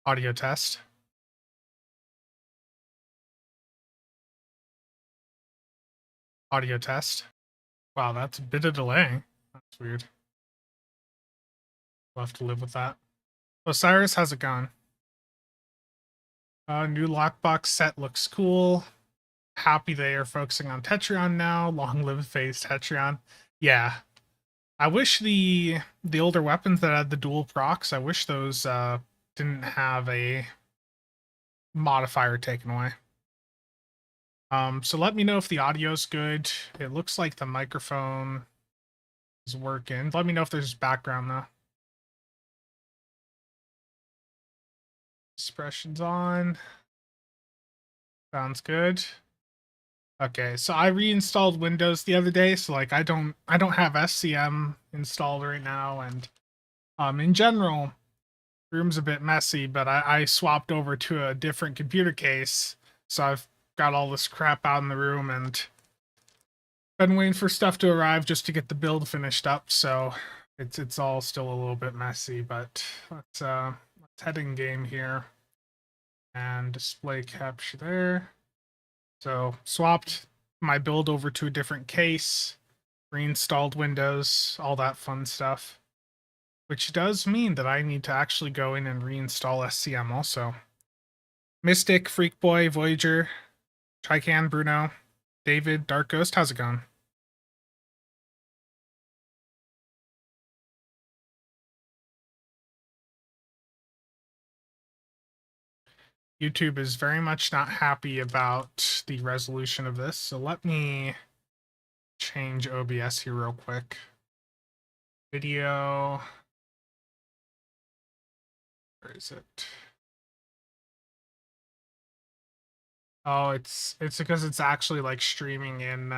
Audio test. Audio test. Wow, that's a bit of delay. That's weird. We'll have to live with that. Osiris, how's it going? New lockbox set looks cool. Happy they are focusing on Tetrion now. Long live phase Tetrion. Yeah. I wish the older weapons that had the dual procs, I wish those didn't have a modifier taken away. So let me know if the audio's good. It looks like the microphone is working. Let me know if there's background though. Expressions on. Sounds good. Okay, so I reinstalled Windows the other day, so like I don't have SCM installed right now, and in general, room's a bit messy, but I swapped over to a different computer case, so I've got all this crap out in the room and been waiting for stuff to arrive just to get the build finished up, so it's all still a little bit messy, but let's head in game here and display capture there. So swapped my build over to a different case, reinstalled Windows, all that fun stuff. Which does mean that I need to actually go in and reinstall SCM also. Mystic, Freak Boy, Voyager, Trican, Bruno, David, Dark Ghost, how's it going? YouTube is very much not happy about the resolution of this, so let me change OBS here real quick. Video. Where is it? Oh, it's because it's actually like streaming in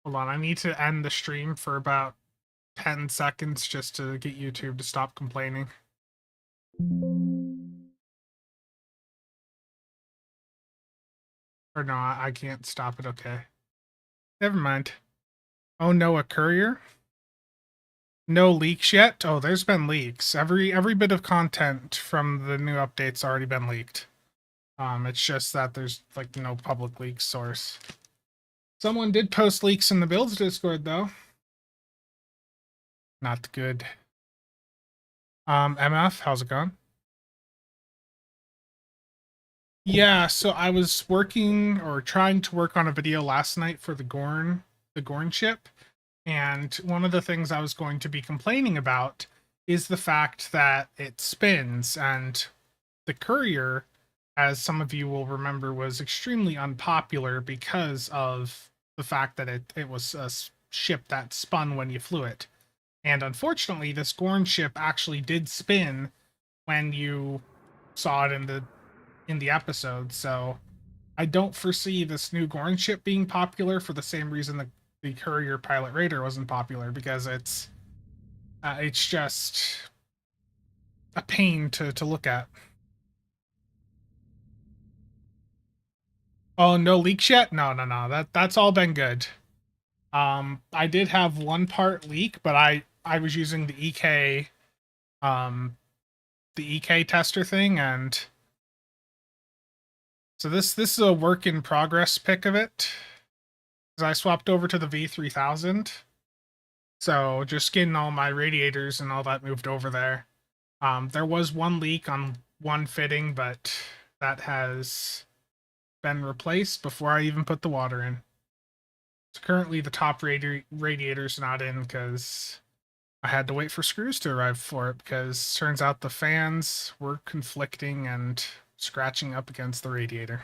hold on, I need to end the stream for about 10 seconds just to get YouTube to stop complaining. Or no, I can't stop it, okay. Never mind. Oh no, a courier? No leaks yet? Oh, there's been leaks. Every bit of content from the new update's already been leaked. It's just that there's like no public leak source. Someone did post leaks in the builds Discord though. Not good. MF, how's it going? Yeah, so I was working or trying to work on a video last night for the Gorn ship, and one of the things I was going to be complaining about is the fact that it spins, and the courier, as some of you will remember, was extremely unpopular because of the fact that it was a ship that spun when you flew it. And unfortunately, this Gorn ship actually did spin when you saw it in the episode, so I don't foresee this new Gorn ship being popular for the same reason the Courier Pilot Raider wasn't popular, because it's just a pain to look at. Oh, no leaks yet? No. That's all been good. I did have one part leak, but I was using the EK tester thing, and so this is a work in progress pic of it. I swapped over to the V3000. So just getting all my radiators and all that moved over there. There was one leak on one fitting, but that has been replaced before I even put the water in. So currently the top radiator's not in because I had to wait for screws to arrive for it, because turns out the fans were conflicting and scratching up against the radiator.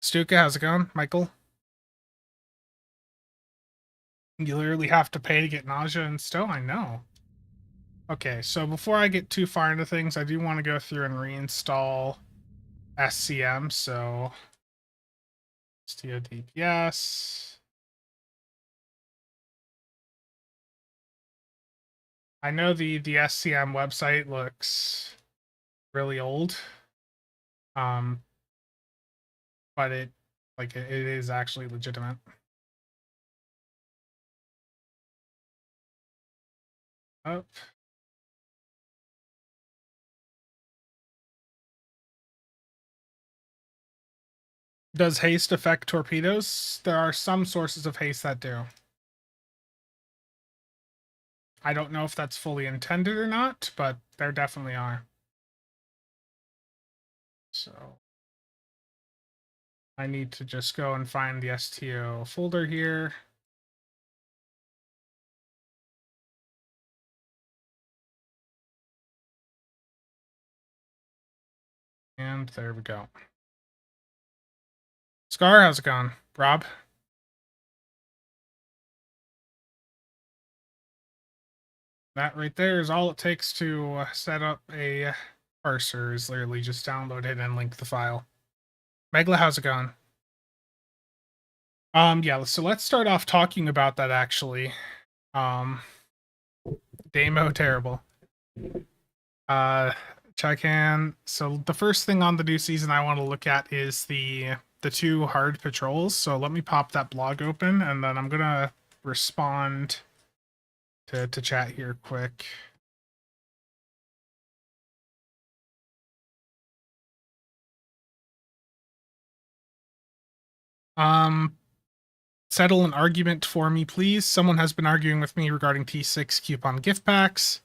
Stuka, how's it going? Michael? You literally have to pay to get nausea and stow? I know. Okay, so before I get too far into things, I do want to go through and reinstall SCM, so STODPS. I know the SCM website looks really old, but it is actually legitimate. Oh, Does haste affect torpedoes? There are some sources of haste that do. I don't know if that's fully intended or not, but there definitely are. So I need to just go and find the STO folder here. And there we go. Scar, how's it going? Rob? That right there is all it takes to set up a parser, is literally just download it and link the file. Megla, how's it going? Yeah, so let's start off talking about that actually. Demo terrible. Chaikan. So the first thing on the new season I want to look at is the two hard patrols. So let me pop that blog open and then I'm gonna respond to chat here quick. Settle an argument for me, please. Someone has been arguing with me regarding T6 coupon gift packs.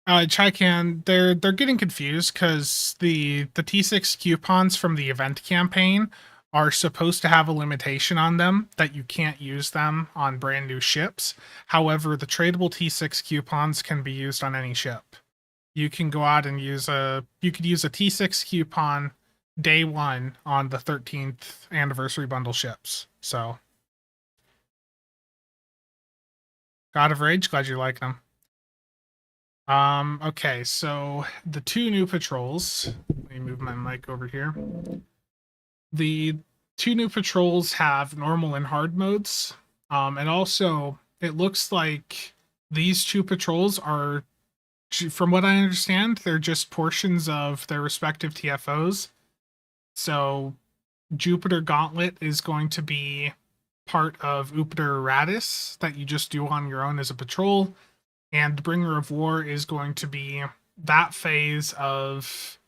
Chaikan, they're getting confused because the T6 coupons from the event campaign are supposed to have a limitation on them that you can't use them on brand new ships. However, the tradable T6 coupons can be used on any ship. You can go out and use a T6 coupon day one on the 13th anniversary bundle ships. So, God of Rage, glad you like them. Okay, so the two new patrols. Let me move my mic over here. The two new patrols have normal and hard modes. And also it looks like these two patrols are, from what I understand, they're just portions of their respective TFOs. So Jupiter Gauntlet is going to be part of Jupiter Radis that you just do on your own as a patrol. And Bringer of War is going to be that phase of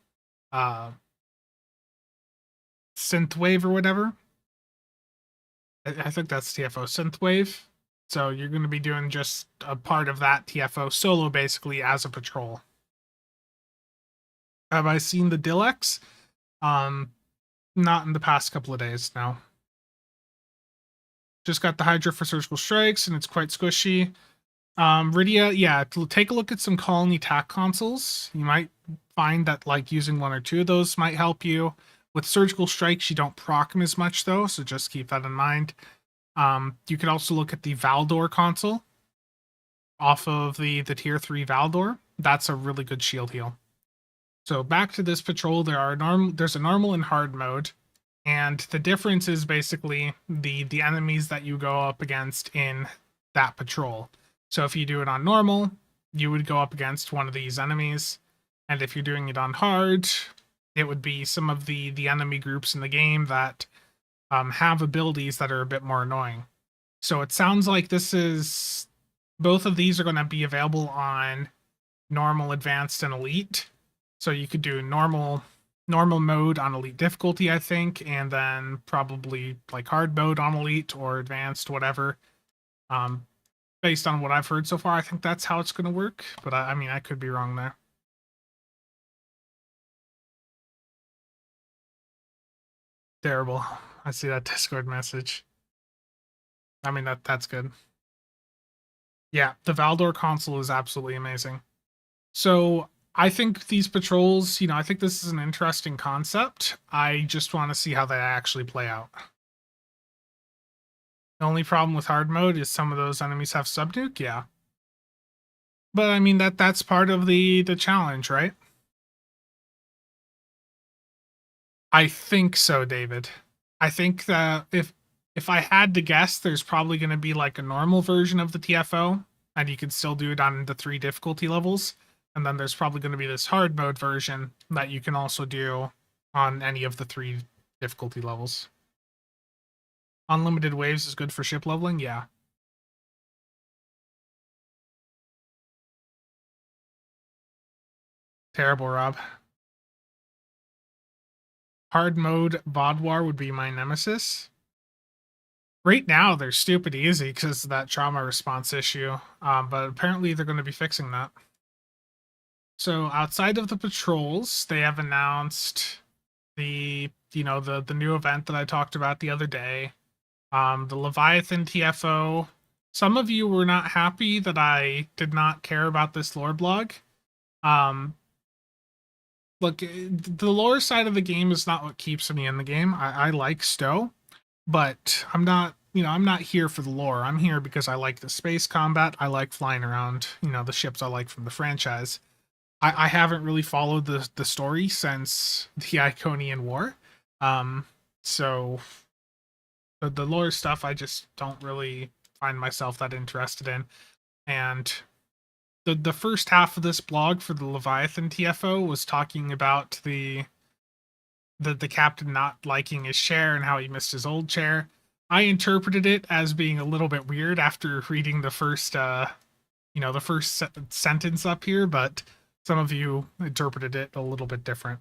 Synthwave or whatever. I think that's TFO Synthwave. So you're going to be doing just a part of that TFO solo, basically, as a patrol. Have I seen the Dilex? Not in the past couple of days, no. Just got the Hydra for surgical strikes, and it's quite squishy. Rydia, yeah, take a look at some colony tac consoles. You might find that like using one or two of those might help you. With surgical strikes, you don't proc them as much though, so just keep that in mind. You could also look at the Valdor console off of the tier 3 Valdor. That's a really good shield heal. So back to this patrol, there's a normal and hard mode, and the difference is basically the enemies that you go up against in that patrol. So if you do it on normal, you would go up against one of these enemies, and if you're doing it on hard, it would be some of the enemy groups in the game that have abilities that are a bit more annoying. So it sounds like both of these are going to be available on normal, advanced, and elite. So you could do normal mode on elite difficulty, I think, and then probably like hard mode on elite or advanced, whatever. Based on what I've heard so far, I think that's how it's going to work. But I mean, I could be wrong there. Terrible. I see that Discord message. I mean, that's good. Yeah, the Valdor console is absolutely amazing. So I think these patrols, I think this is an interesting concept. I just want to see how they actually play out. The only problem with hard mode is some of those enemies have subnuke, yeah. But I mean that's part of the challenge, right? I think so, David. I think that if I had to guess, there's probably going to be like a normal version of the TFO, and you can still do it on the 3 difficulty levels. And then there's probably going to be this hard mode version that you can also do on any of the 3 difficulty levels. Unlimited waves is good for ship leveling, yeah. Terrible, Rob. Hard mode Vodwar would be my nemesis. Right now, they're stupid easy because of that trauma response issue, but apparently they're going to be fixing that. So outside of the patrols, they have announced the the new event that I talked about the other day, the Leviathan TFO. Some of you were not happy that I did not care about this lore blog. Look, the lore side of the game is not what keeps me in the game. I like Stowe, but I'm not, I'm not here for the lore. I'm here because I like the space combat. I like flying around, the ships I like from the franchise. I haven't really followed the story since the Iconian War. So the lore stuff I just don't really find myself that interested in. And the first half of this blog for the Leviathan TFO was talking about the captain not liking his chair and how he missed his old chair. I interpreted it as being a little bit weird after reading the first sentence up here, but some of you interpreted it a little bit different.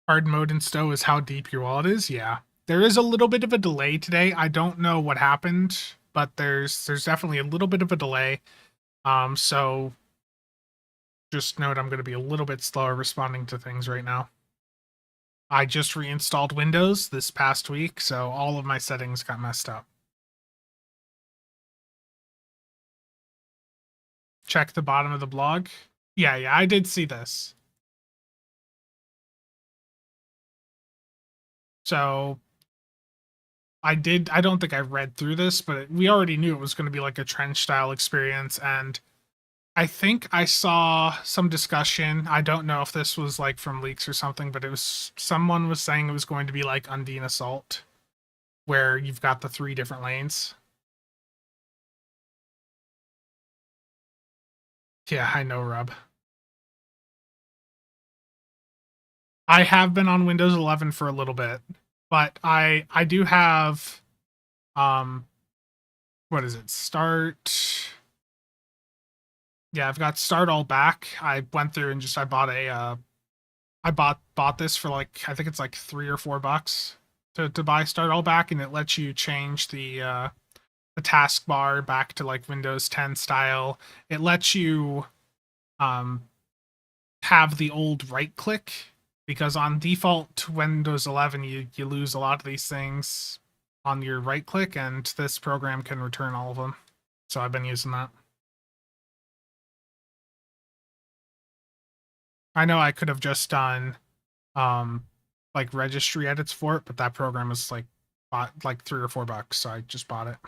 Hard mode in Stowe is how deep your wallet is. Yeah, there is a little bit of a delay today. I don't know what happened, but there's definitely a little bit of a delay. So just note I'm going to be a little bit slower responding to things right now. I just reinstalled Windows this past week, so all of my settings got messed up. Check the bottom of the blog. Yeah, I did see this. So I don't think I read through this, but we already knew it was going to be like a trench style experience, and I think I saw some discussion. I don't know if this was like from leaks or something, but someone was saying it was going to be like Undine Assault, where you've got the 3 different lanes. Yeah, I know, Rob. I have been on Windows 11 for a little bit, but I do have what is it? Start. Yeah, I've got Start All Back. I went through and I bought I bought this for like, I think it's like $3 or $4 to buy Start All Back, and it lets you change the taskbar back to like Windows 10 style. It lets you have the old right click, because on default Windows 11 you lose a lot of these things on your right click, and this program can return all of them. So I've been using that. I know I could have just done like registry edits for it, but that program is like bought like $3 or $4, so I just bought it.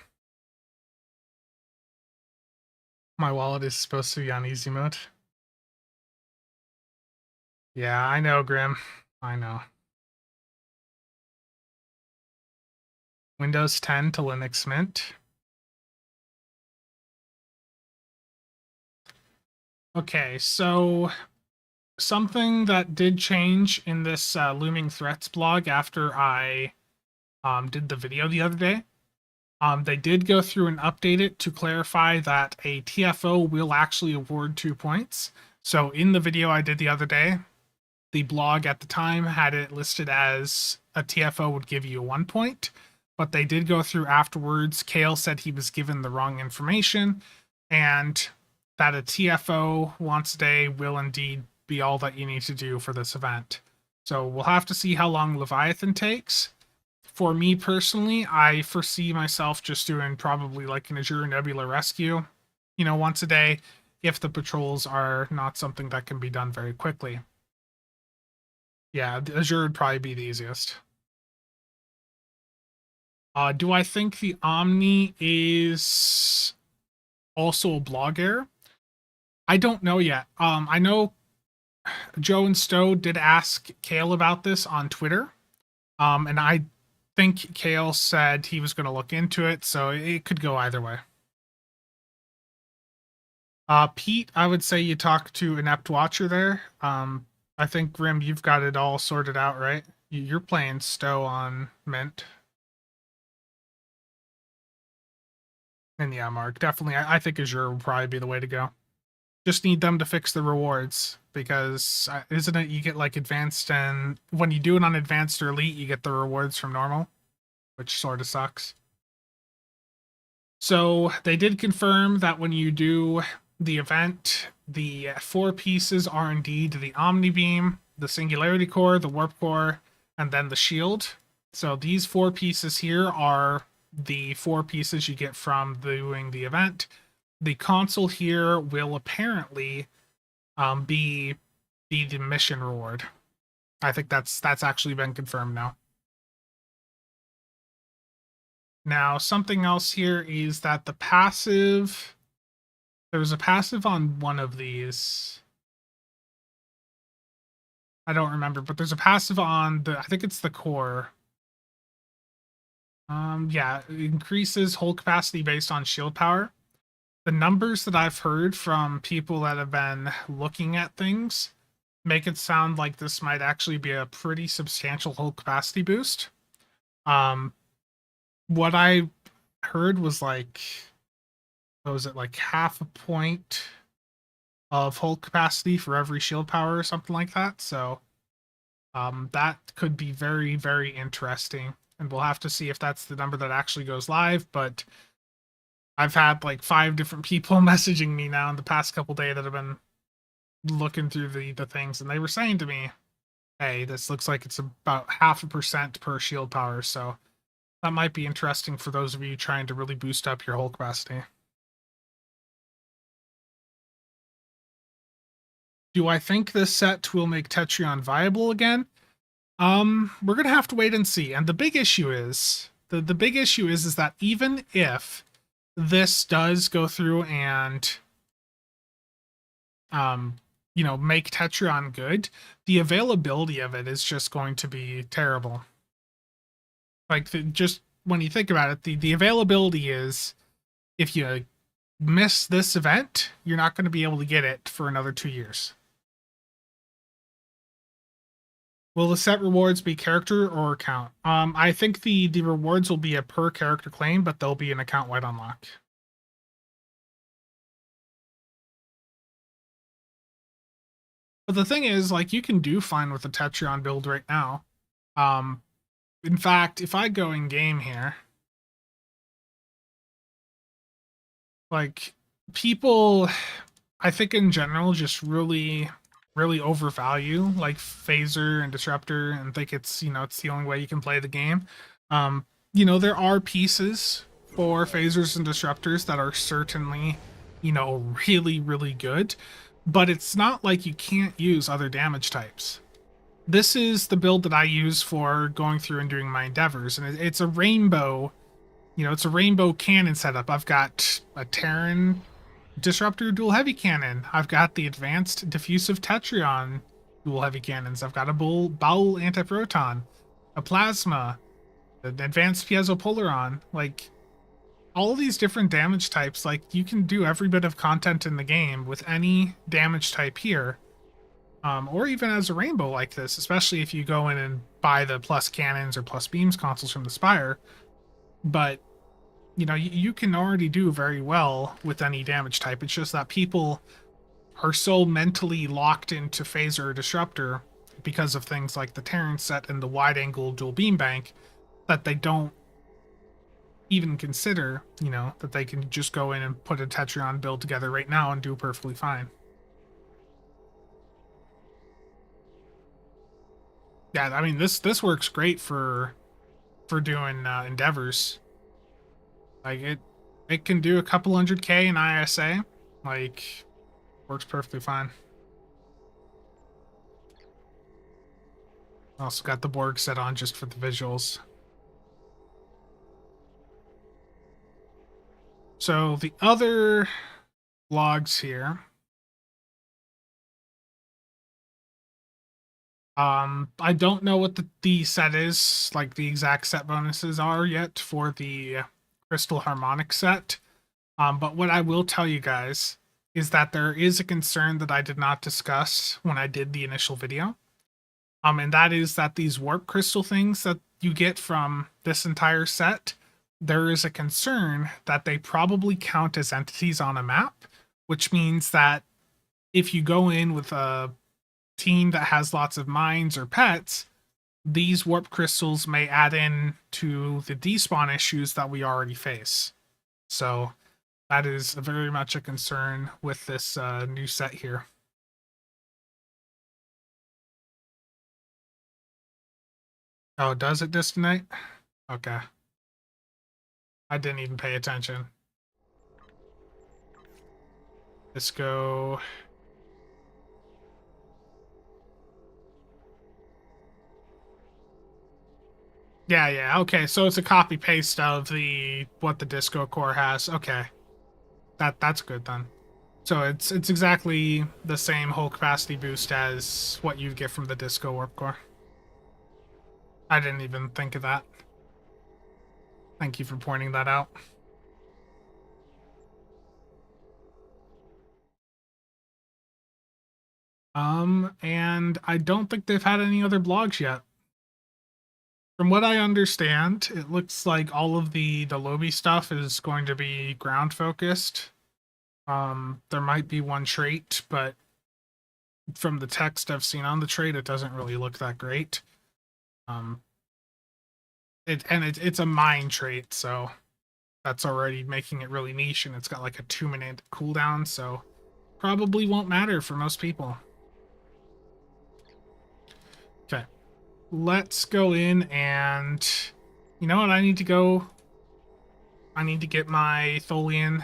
My wallet is supposed to be on easy mode. Yeah, I know, Grim. I know. Windows 10 to Linux Mint. Okay, so something that did change in this Looming Threats blog after I did the video the other day. They did go through and update it to clarify that a TFO will actually award 2 points. So in the video I did the other day, the blog at the time had it listed as a TFO would give you 1 point, but they did go through afterwards. Kale said he was given the wrong information, and that a TFO once a day will indeed be all that you need to do for this event. So we'll have to see how long Leviathan takes. For me personally, I foresee myself just doing probably like an Azure Nebula rescue, once a day, if the patrols are not something that can be done very quickly. Yeah, Azure would probably be the easiest. Do I think the Omni is also a blog error? I don't know yet. I know Joe and Stowe did ask Kale about this on Twitter. And I think Kale said he was going to look into it, so it could go either way. Pete, I would say you talk to Inept Watcher there. I think, Grim, you've got it all sorted out, right? You're playing Stowe on Mint. And yeah, Mark, definitely. I think Azure will probably be the way to go. Just need them to fix the rewards, because isn't it you get like advanced, and when you do it on advanced or elite, you get the rewards from normal, which sort of sucks. So they did confirm that when you do the event, the 4 pieces are indeed the Omni Beam, the Singularity Core, the Warp Core, and then the Shield. So these 4 pieces here are the 4 pieces you get from doing the event. The console here will apparently be the mission reward. I think that's actually been confirmed now. Now, something else here is that the passive, there was a passive on one of these. I don't remember, but there's a passive on I think it's the core. Yeah, it increases hold capacity based on shield power. The numbers that I've heard from people that have been looking at things make it sound like this might actually be a pretty substantial hold capacity boost. What I heard was like, what was it, like half a point of hold capacity for every shield power or something like that. So that could be very, very interesting. And we'll have to see if that's the number that actually goes live. But I've had like 5 different people messaging me now in the past couple days that have been looking through the things, and they were saying to me, hey, this looks like it's about 0.5% per shield power. So that might be interesting for those of you trying to really boost up your hold capacity. Do I think this set will make Tetrion viable again? We're gonna have to wait and see. And the big issue is the big issue is that even if this does go through and you know, make Tetrion good, the availability of it is just going to be terrible. Like just when you think about it, the availability is, if you miss this event, you're not going to be able to get it for another 2 years. Will the set rewards be character or account? I think the rewards will be a per character claim, but they'll be an account-wide unlock. But the thing is, like, you can do fine with the Tetrion build right now. In fact, if I go in game here, like, people, I think in general, just really overvalue like phaser and disruptor and think it's, you know, it's the only way you can play the game. You know, there are pieces for phasers and disruptors that are certainly, you know, really good, but it's not like you can't use other damage types. This is the build that I use for going through and doing my endeavors, and it's a rainbow, you know, it's a rainbow cannon setup. I've got a Terran Disruptor dual heavy cannon. I've got the advanced diffusive Tetrion dual heavy cannons. I've got a bowel antiproton, a plasma, an advanced piezopolaron. Like, all these different damage types, like, you can do every bit of content in the game with any damage type here. Or even as a rainbow like this, especially if you go in and buy the plus cannons or plus beams consoles from the Spire. But you know, you can already do very well with any damage type. It's just that people are so mentally locked into phaser or disruptor because of things like the Terran set and the wide angle dual beam bank that they don't even consider, you know, that they can just go in and put a Tetrion build together right now and do perfectly fine. Yeah, I mean, this works great for doing endeavors. Like, it can do a couple 100K in ISA. Like, works perfectly fine. Also got the Borg set on just for the visuals. So the other logs here. I don't know what the set is, like the exact set bonuses are yet for the Crystal Harmonic set. But what I will tell you guys is that there is a concern that I did not discuss when I did the initial video. And that is that these warp crystal things that you get from this entire set, there is a concern that they probably count as entities on a map, which means that if you go in with a team that has lots of mines or pets, these warp crystals may add in to the despawn issues that we already face. So that is very much a concern with this new set here. Oh, does it disconnect? Okay. I didn't even pay attention. Let's go. Yeah. Okay, so it's a copy paste of what the Disco core has. Okay, that's good then. So it's exactly the same whole capacity boost as what you get from the Disco warp core. I didn't even think of that. Thank you for pointing that out. And I don't think they've had any other blogs yet. From what I understand, it looks like all of the lobby stuff is going to be ground focused. There might be one trait, but from the text I've seen on the trait, it doesn't really look that great. It's a mine trait, so that's already making it really niche, and it's got like a 2-minute cooldown, so probably won't matter for most people. Okay, let's go in and you know what? I need to get my Tholian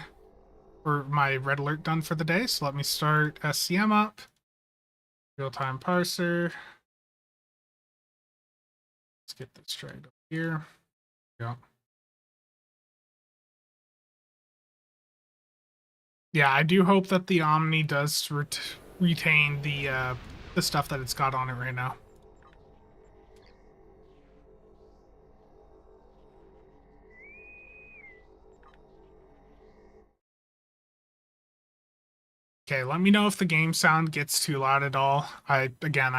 or my red alert done for the day. So let me start SCM up. Real-time parser. Let's get this right up here. Go. Yeah, I do hope that the Omni does retain the stuff that it's got on it right now. Okay, let me know if the game sound gets too loud at all. I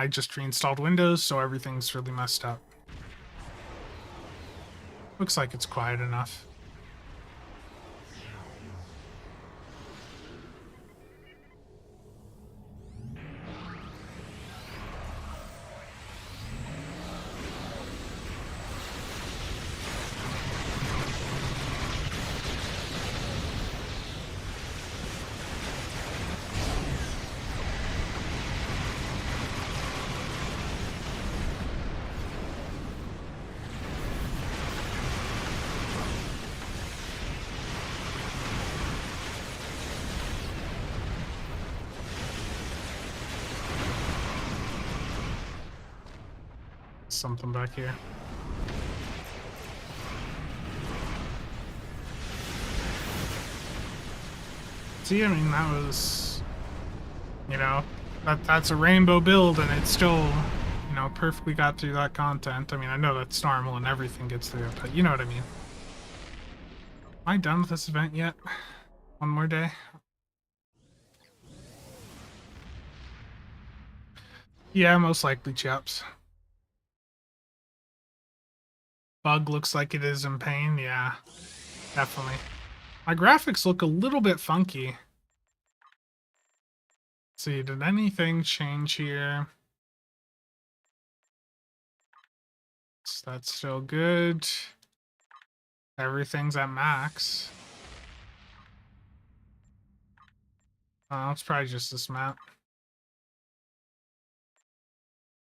just reinstalled Windows, so everything's really messed up. Looks like it's quiet enough. Something back here. See, I mean, that was, you know, that's a rainbow build, and it still, you know, perfectly got through that content. I mean, I know that's normal and everything gets through it, but you know what I mean. Am I done with this event yet? One more day? Yeah, most likely, chaps. Bug looks like it is in pain. Yeah, definitely. My graphics look a little bit funky. Let's see, did anything change here? That's still good. Everything's at max. It's probably just this map.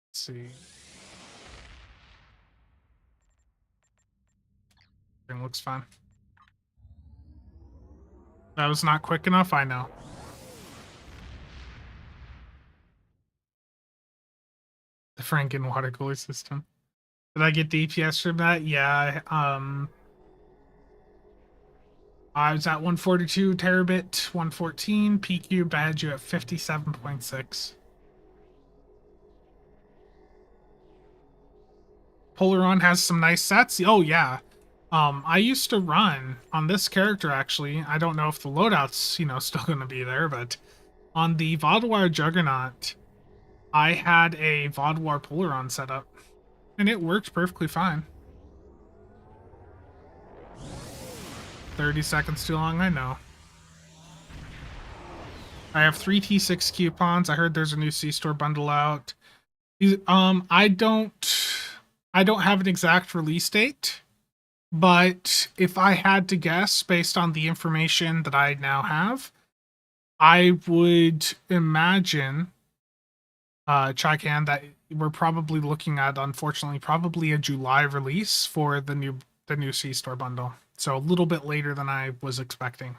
Let's see. Everything looks fine. That was not quick enough, I know. The Franken water cooler system. Did I get DPS from that? Yeah. I was at 142 terabit, 114. PQ badge you at 57.6. Polaron has some nice sets. Oh yeah. I used to run on this character actually. I don't know if the loadout's, you know, still gonna be there, but on the Vodwar Juggernaut, I had a Vodwar Polaron set up. And it worked perfectly fine. 30 seconds too long, I know. I have 3 T6 coupons. I heard there's a new C-Store bundle out. I don't have an exact release date, but if I had to guess based on the information that I now have, I would imagine, Chaikan, that we're probably looking at, unfortunately, probably a July release for the new C-Store bundle. So a little bit later than I was expecting.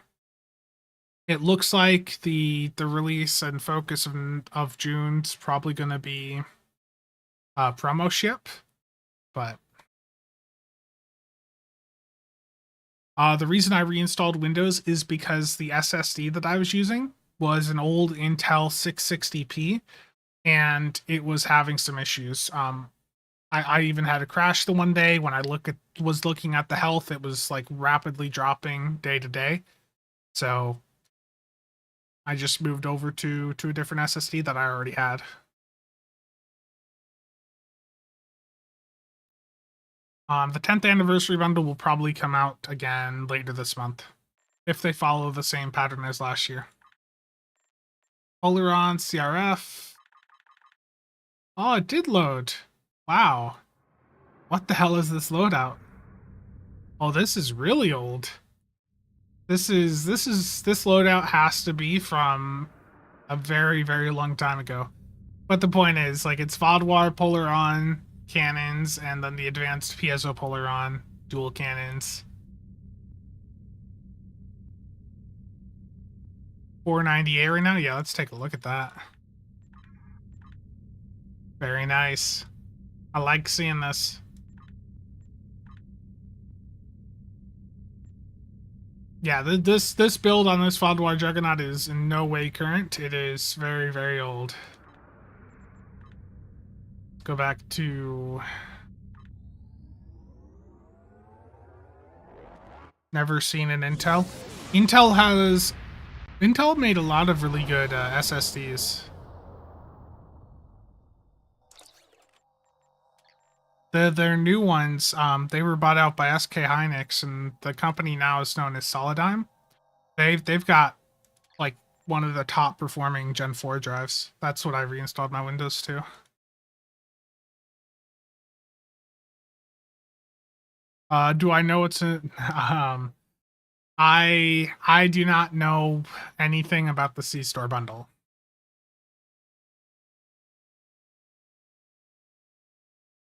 It looks like the release and focus of June's probably going to be promo ship, but the reason I reinstalled Windows is because the SSD that I was using was an old Intel 660p, and it was having some issues. I even had a crash the one day when I was looking at the health. It was like rapidly dropping day to day, so I just moved over to a different SSD that I already had. The 10th anniversary bundle will probably come out again later this month, if they follow the same pattern as last year. Polaron, CRF. Oh, it did load. Wow. What the hell is this loadout? Oh, this is really old. This loadout has to be from a very, very long time ago. But the point is, like, it's Vodwar Polaron cannons and then the advanced piezo Polaron dual cannons. 498 right now? Yeah, let's take a look at that. Very nice. I like seeing this. Yeah, this build on this Vodwar Juggernaut is in no way current. It is very, very old. Go back to... Never seen an Intel. Intel made a lot of really good SSDs. Their new ones, they were bought out by SK Hynix, and the company now is known as Solidigm. They've got like one of the top performing Gen 4 drives. That's what I reinstalled my Windows to. Do I know it's a I do not know anything about the C-Store bundle.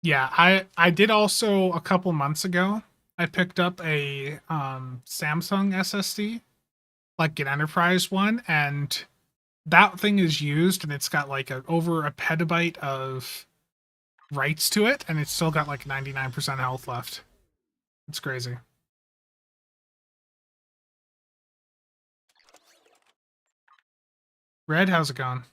Yeah, I did also a couple months ago. I picked up a Samsung SSD, like an enterprise one, and that thing is used, and it's got like over a petabyte of writes to it, and it's still got like 99% health left. It's crazy. Red, how's it going?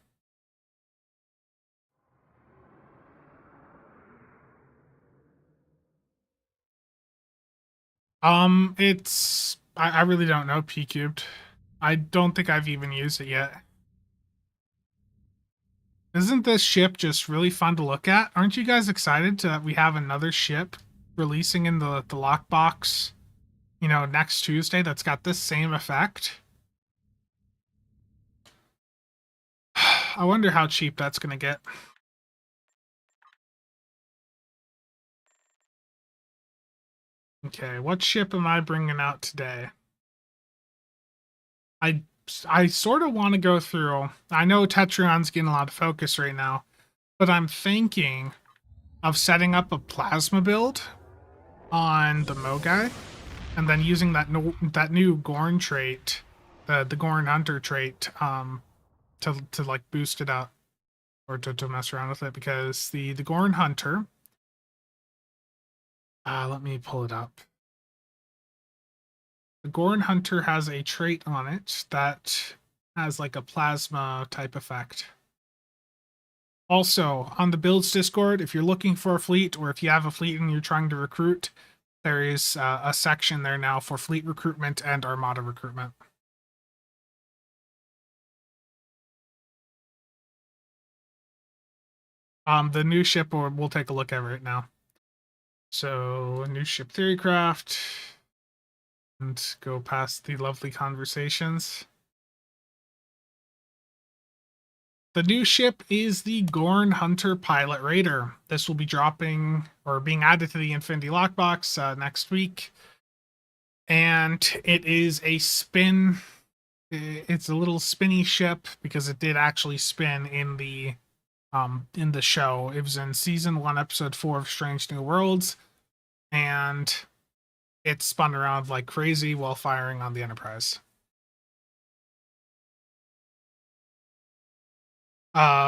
It's I really don't know P cubed. I don't think I've even used it yet. Isn't this ship just really fun to look at? Aren't you guys excited that we have another ship releasing in the lockbox, you know, next Tuesday that's got this same effect? I wonder how cheap that's gonna get. Okay, what ship am I bringing out today? I sort of want to go through. I know Tetrion's getting a lot of focus right now, but I'm thinking of setting up a plasma build on the Mogai, and then using that new Gorn trait, the Gorn Hunter trait, to like boost it up or to mess around with it, because the Gorn Hunter. Let me pull it up. The Gorn Hunter has a trait on it that has like a plasma type effect. Also, on the builds Discord, if you're looking for a fleet, or if you have a fleet and you're trying to recruit, there is a section there now for fleet recruitment and armada recruitment. The new ship we'll take a look at right now. So, a new ship theorycraft, and go past the lovely conversations. The new ship is the Gorn Hunter Pilot Raider. This will be dropping or being added to the Infinity Lockbox next week. And it is a spin. It's a little spinny ship because it did actually spin in the show. It was in season 1, episode 4 of Strange New Worlds, and it spun around like crazy while firing on the Enterprise.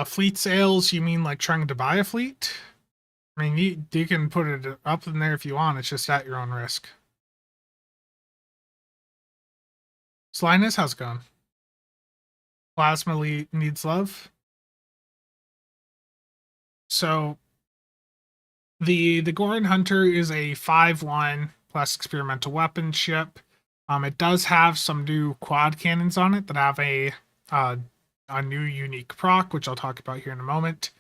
Fleet sales, you mean like trying to buy a fleet? I mean, you can put it up in there if you want. It's just at your own risk. Slinus, how's it going? Plasma needs love. So the Gorn Hunter is a 5/1 plus experimental weapon ship. It does have some new quad cannons on it that have a new unique proc, which I'll talk about here in a moment.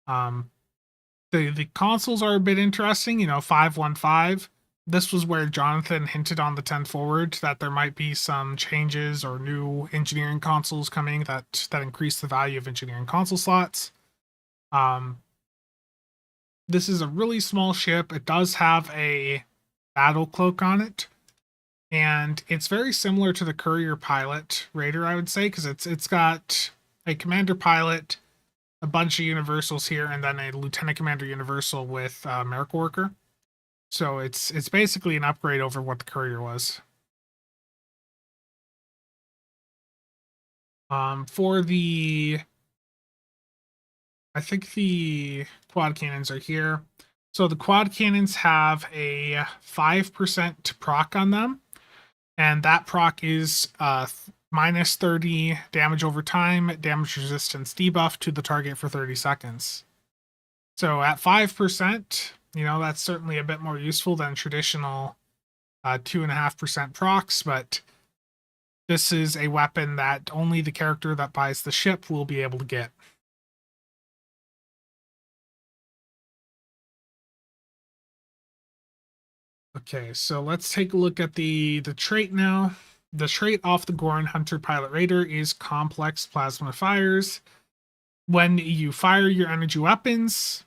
The consoles are a bit interesting, 515. This was where Jonathan hinted on the 10 forward that there might be some changes or new engineering consoles coming that increase the value of engineering console slots. This is a really small ship. It does have a battle cloak on it, and it's very similar to the Courier Pilot Raider, I would say, because it's got a commander pilot, a bunch of universals here, and then a lieutenant commander universal with Miracle Worker. So it's basically an upgrade over what the Courier was. For the, I think the quad cannons are here. So the quad cannons have a 5% proc on them, and that proc is minus 30 damage over time, damage resistance debuff to the target for 30 seconds. So at 5%, that's certainly a bit more useful than traditional 2.5% procs, but this is a weapon that only the character that buys the ship will be able to get. Okay, so let's take a look at the trait now. The trait off the Gorn Hunter Pilot Raider is Complex Plasma Fires. When you fire your energy weapons,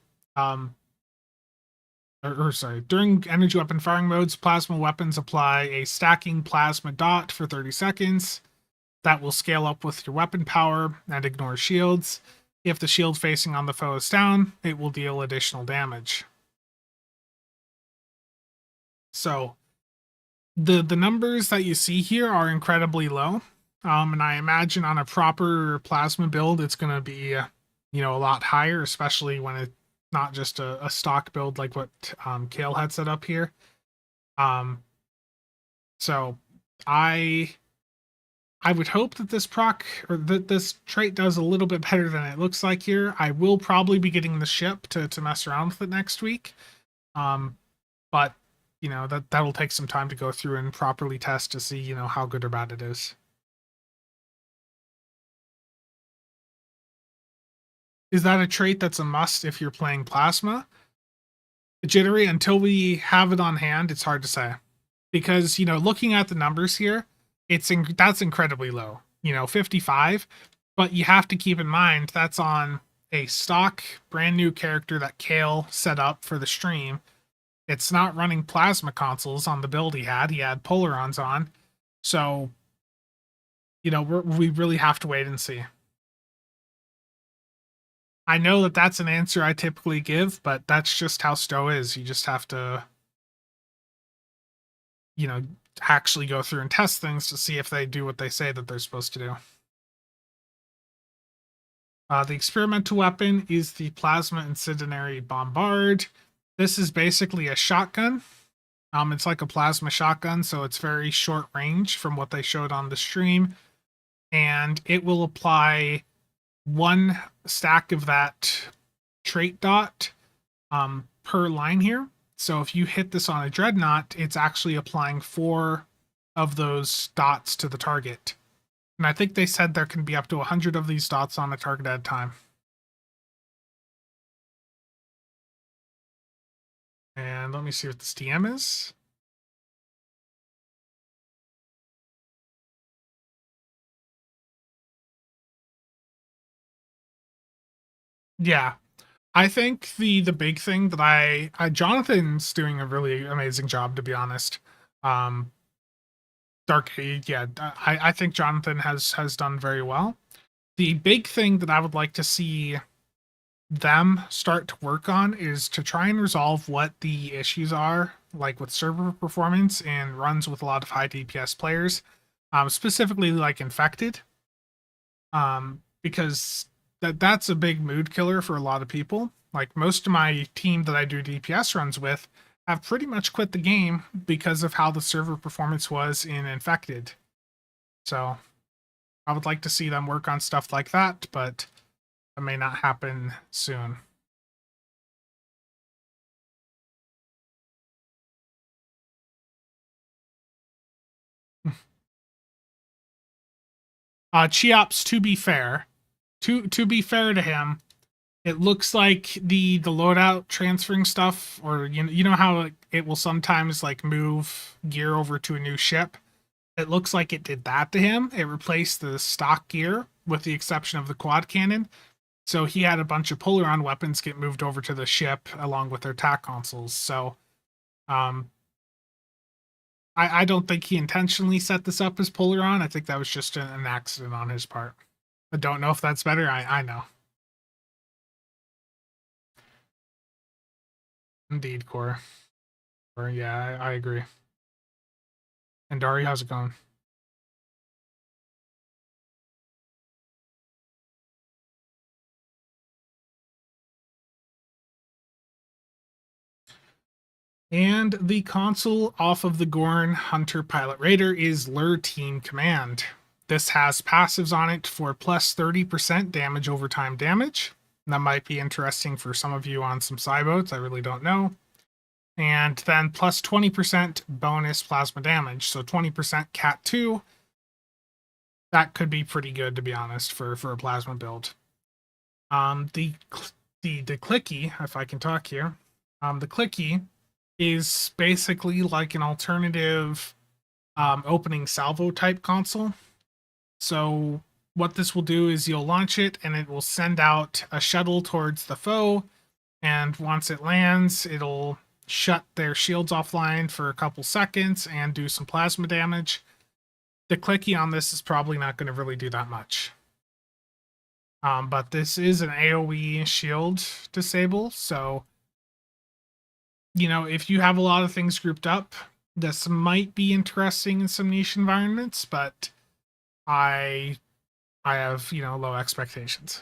during energy weapon firing modes, plasma weapons apply a stacking plasma dot for 30 seconds. That will scale up with your weapon power and ignore shields. If the shield facing on the foe is down, it will deal additional damage. So the numbers that you see here are incredibly low. And I imagine on a proper plasma build, it's going to be, a lot higher, especially when it's not just a stock build like what Kale had set up here. So I would hope that this proc or that this trait does a little bit better than it looks like here. I will probably be getting the ship to mess around with it next week. But that will take some time to go through and properly test to see, how good or bad it is. Is that a trait that's a must if you're playing Plasma? Jittery, until we have it on hand, it's hard to say. Because, looking at the numbers here, that's incredibly low. 55, but you have to keep in mind that's on a stock brand new character that Kale set up for the stream. It's not running plasma consoles on the build he had. He had Polarons on. So, we really have to wait and see. I know that that's an answer I typically give, but that's just how Stowe is. You just have to, actually go through and test things to see if they do what they say that they're supposed to do. The experimental weapon is the Plasma Incendiary Bombard. This is basically a shotgun. It's like a plasma shotgun, so it's very short range from what they showed on the stream. And it will apply 1 stack of that trait dot per line here. So if you hit this on a dreadnought, it's actually applying 4 of those dots to the target. And I think they said there can be up to 100 of these dots on a target at a time. And let me see what this TM is. Yeah. I think the big thing that Jonathan's doing a really amazing job, to be honest. Um, Dark Age, yeah, I think Jonathan has done very well. The big thing that I would like to see them start to work on is to try and resolve what the issues are, like with server performance and runs with a lot of high DPS players, specifically like infected, because that's a big mood killer for a lot of people. Like most of my team that I do DPS runs with have pretty much quit the game because of how the server performance was in infected. So I would like to see them work on stuff like that, but it may not happen soon. Cheops, to be fair, to be fair to him, it looks like the loadout transferring stuff, or you know how it will sometimes like move gear over to a new ship. It looks like it did that to him. It replaced the stock gear with the exception of the quad cannon. So he had a bunch of Polaron weapons get moved over to the ship along with their attack consoles. So um, I don't think he intentionally set this up as Polaron. I think that was just an accident on his part. I don't know if that's better. I know. Indeed, Core. Or yeah, I agree. And Dari, how's it going? And the console off of the Gorn Hunter Pilot Raider is Lure Team Command. This has passives on it for plus 30% damage over time damage. That might be interesting for some of you on some side boats. I really don't know. And then plus 20% bonus plasma damage. So 20% Cat 2. That could be pretty good, to be honest, for a plasma build. The clicky, if I can talk here, the clicky is basically like an alternative opening salvo type console. So what this will do is you'll launch it and it will send out a shuttle towards the foe, and once it lands, it'll shut their shields offline for a couple seconds and do some plasma damage. The clicky on this is probably not going to really do that much. But this is an AoE shield disable, so if you have a lot of things grouped up, this might be interesting in some niche environments, but I I have, low expectations.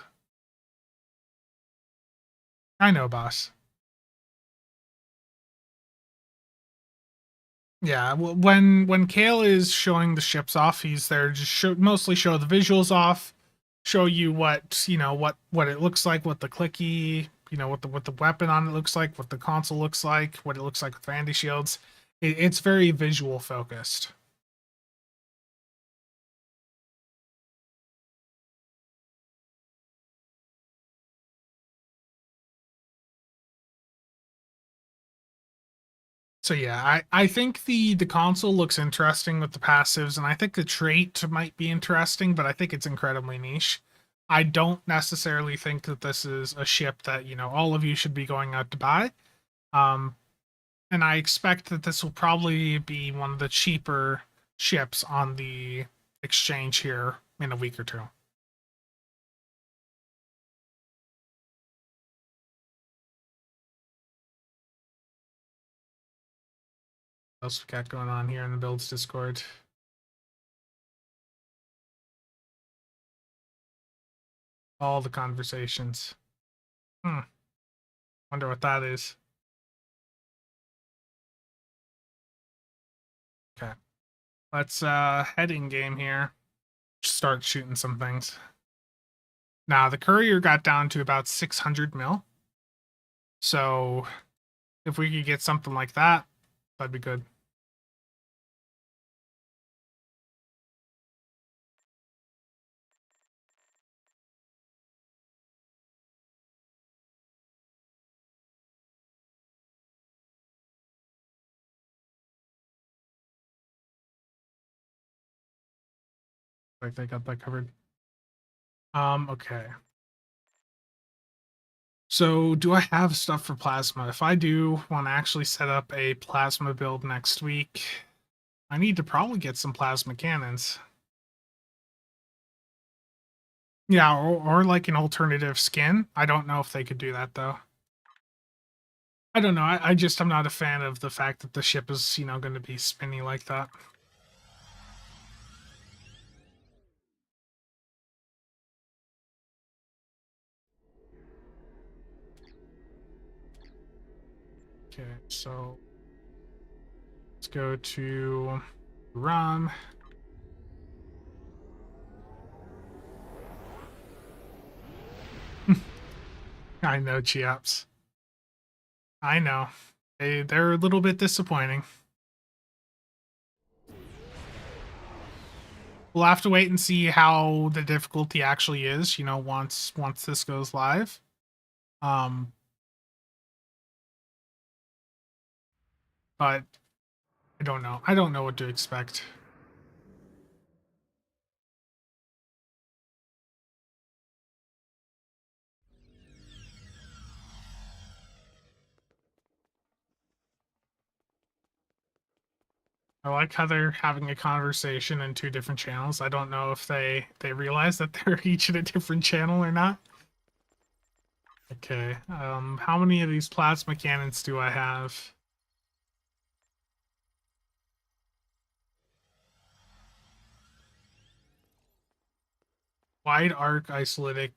I know, boss. Yeah, when Kale is showing the ships off, he's there to mostly show the visuals off, show you what it looks like, what the clicky, what the weapon on it looks like, what the console looks like, what it looks like with Vandy shields. It's very visual focused. So yeah, I think the console looks interesting with the passives, and I think the trait might be interesting, but I think it's incredibly niche. I don't necessarily think that this is a ship that all of you should be going out to buy. Um, and I expect that this will probably be one of the cheaper ships on the exchange here in a week or two. What else we got going on here in the builds Discord? All the conversations. Wonder what that is. Okay. Let's head in game here. Start shooting some things. Now the courier got down to about 600 mil. So if we could get something like that, that'd be good. Like they got that covered. Okay. So, do I have stuff for plasma? If I do want to actually set up a plasma build next week, I need to probably get some plasma cannons. Yeah, or like an alternative skin. I don't know if they could do that though. I don't know. I just I'm not a fan of the fact that the ship is, going to be spinny like that. Okay, so let's go to ROM. I know, Chiaps. I know. They're a little bit disappointing. We'll have to wait and see how the difficulty actually is, once this goes live. But I don't know. I don't know what to expect. I like how they're having a conversation in two different channels. I don't know if they realize that they're each in a different channel or not. Okay. How many of these plasma cannons do I have? Wide arc isolytic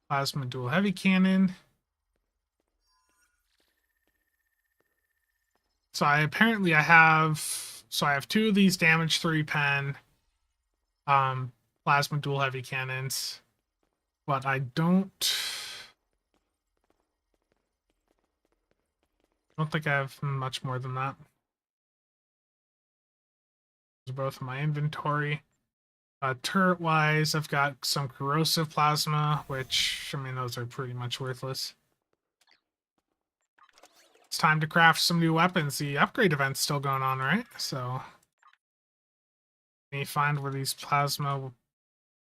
plasma dual heavy cannon. So I have two of these damage 3 pen plasma dual heavy cannons, but I don't think I have much more than that. Those are both in my inventory. Turret wise, I've got some corrosive plasma, which, I mean, those are pretty much worthless. It's time to craft some new weapons. The upgrade event's still going on, right? So, let me find where these plasma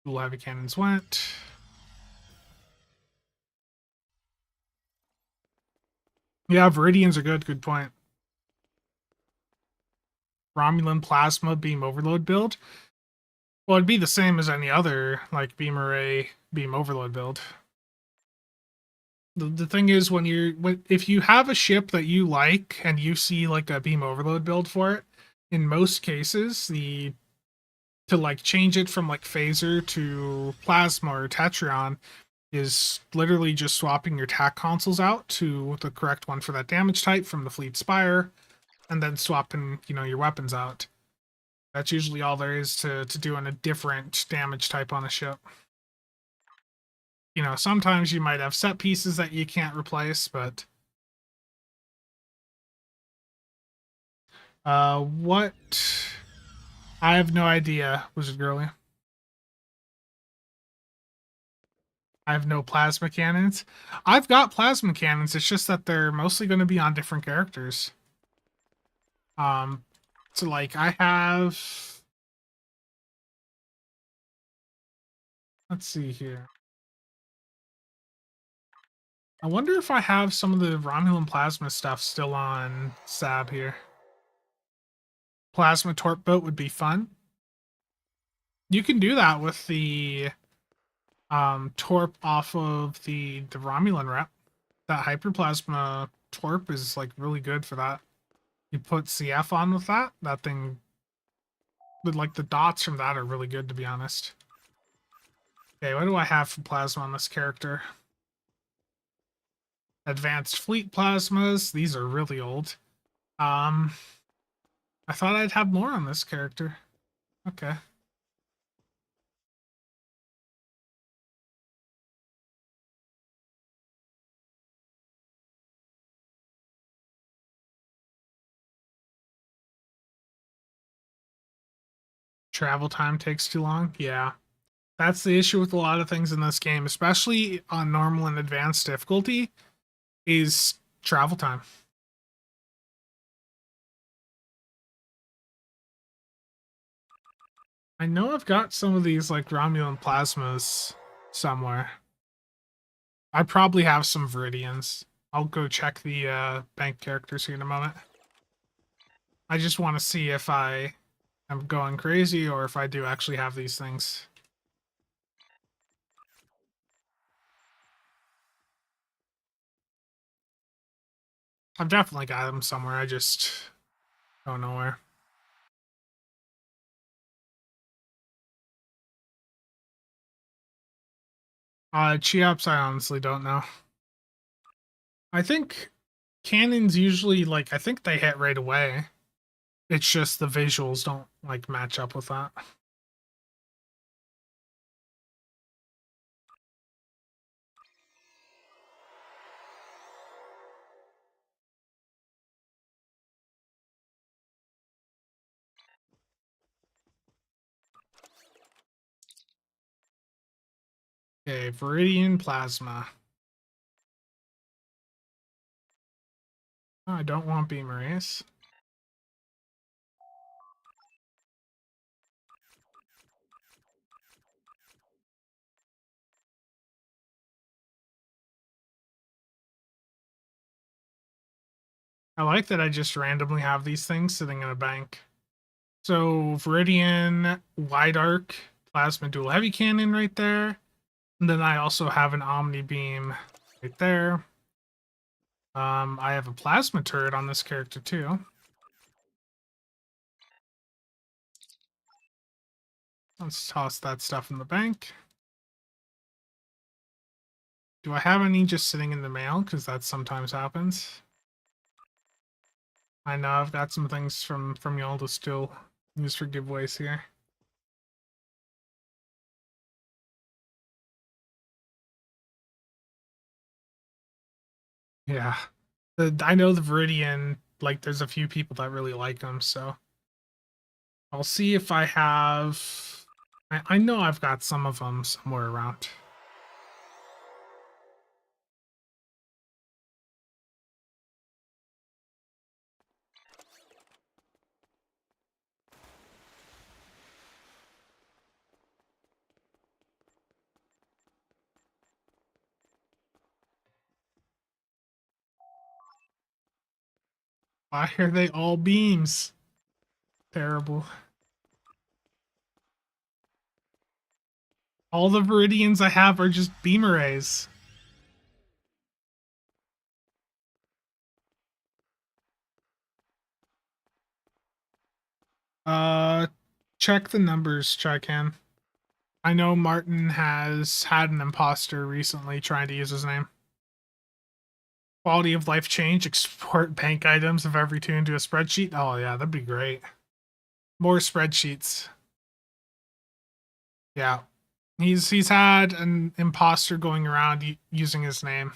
dual heavy cannons went. Yeah, Viridians are good. Good point. Romulan plasma beam overload build. Well, it'd be the same as any other, like, beam array, beam overload build. The thing is, if you have a ship that you like and you see like a beam overload build for it, in most cases, to like change it from like phaser to plasma or Tetrion is literally just swapping your tac consoles out to the correct one for that damage type from the fleet spire, and then swapping, your weapons out. That's usually all there is to doing a different damage type on a ship. Sometimes you might have set pieces that you can't replace, but what? I have no idea, Wizard Girly. I have no plasma cannons. I've got plasma cannons. It's just that they're mostly going to be on different characters. Um, so like I have. Let's see here. I wonder if I have some of the Romulan plasma stuff still on Sab here. Plasma torp boat would be fun. You can do that with the torp off of the Romulan rep. That hyperplasma torp is like really good for that. You put CF on with that, that thing, but like the dots from that are really good, to be honest. Okay, what do I have for plasma on this character? Advanced fleet plasmas. These are really old. I thought I'd have more on this character. Okay. Travel time takes too long. Yeah. That's the issue with a lot of things in this game, especially on normal and advanced difficulty, is travel time. I know I've got some of these like Romulan plasmas somewhere. I probably have some Viridians. I'll go check the bank characters here in a moment. I just want to see if I am going crazy or if I do actually have these things. I've definitely got them somewhere. I just don't know where. Cheops, I honestly don't know. I think cannons usually, like, I think they hit right away. It's just the visuals don't, like, match up with that. Okay, Viridian Plasma. Oh, I don't want Beam Rays. I like that I just randomly have these things sitting in a bank. So Viridian, Wide Arc, Plasma Dual Heavy Cannon right there. And then I also have an Omni Beam right there. I have a Plasma Turret on this character too. Let's toss that stuff in the bank. Do I have any just sitting in the mail? Because that sometimes happens. I know I've got some things from y'all to still use for giveaways here. Yeah. I know the Viridian, like, there's a few people that really like them, so I'll see if I have. I know I've got some of them somewhere around. Why are they all beams? Terrible. All the Viridians I have are just beam arrays. Uh, check the numbers, Chaikan. I know Martin has had an imposter recently trying to use his name. Quality of life change, export bank items of every two into a spreadsheet. Oh yeah, that'd be great. More spreadsheets. Yeah. He's had an imposter going around using his name.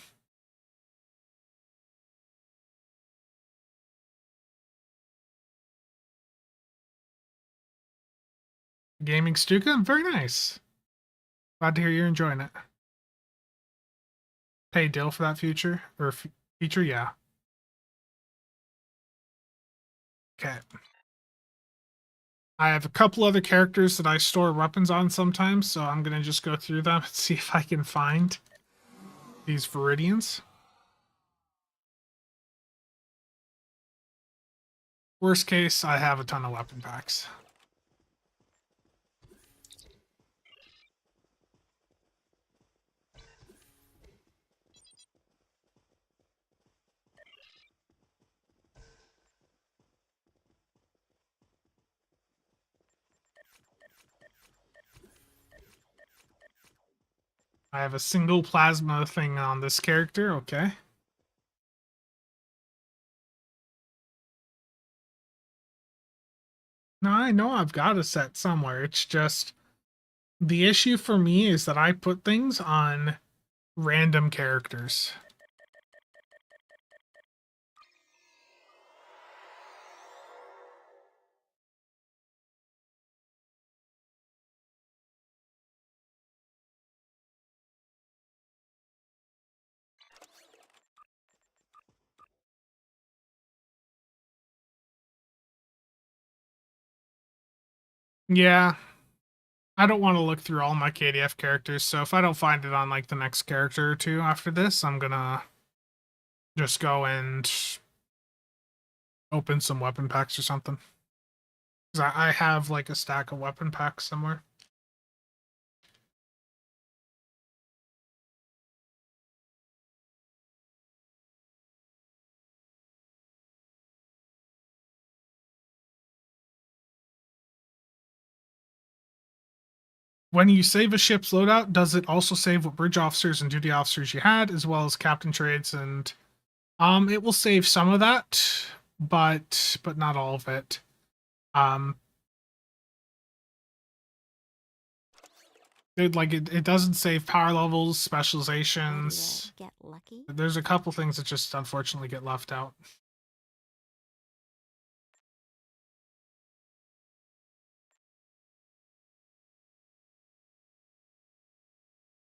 Gaming Stuka, very nice. Glad to hear you're enjoying it. Pay Dill for that feature, yeah. Okay. I have a couple other characters that I store weapons on sometimes, so I'm gonna just go through them and see if I can find these Viridians. Worst case, I have a ton of weapon packs. I have a single plasma thing on this character, okay. Now I know I've got a set somewhere. It's just the issue for me is that I put things on random characters. Yeah. I don't want to look through all my KDF characters, so if I don't find it on like the next character or two after this, I'm gonna just go and open some weapon packs or something. Because I have like a stack of weapon packs somewhere. When you save a ship's loadout, does it also save what bridge officers and duty officers you had, as well as captain trades? And it will save some of that, but not all of it. It doesn't save power levels, specializations. Get lucky? There's a couple things that just unfortunately get left out.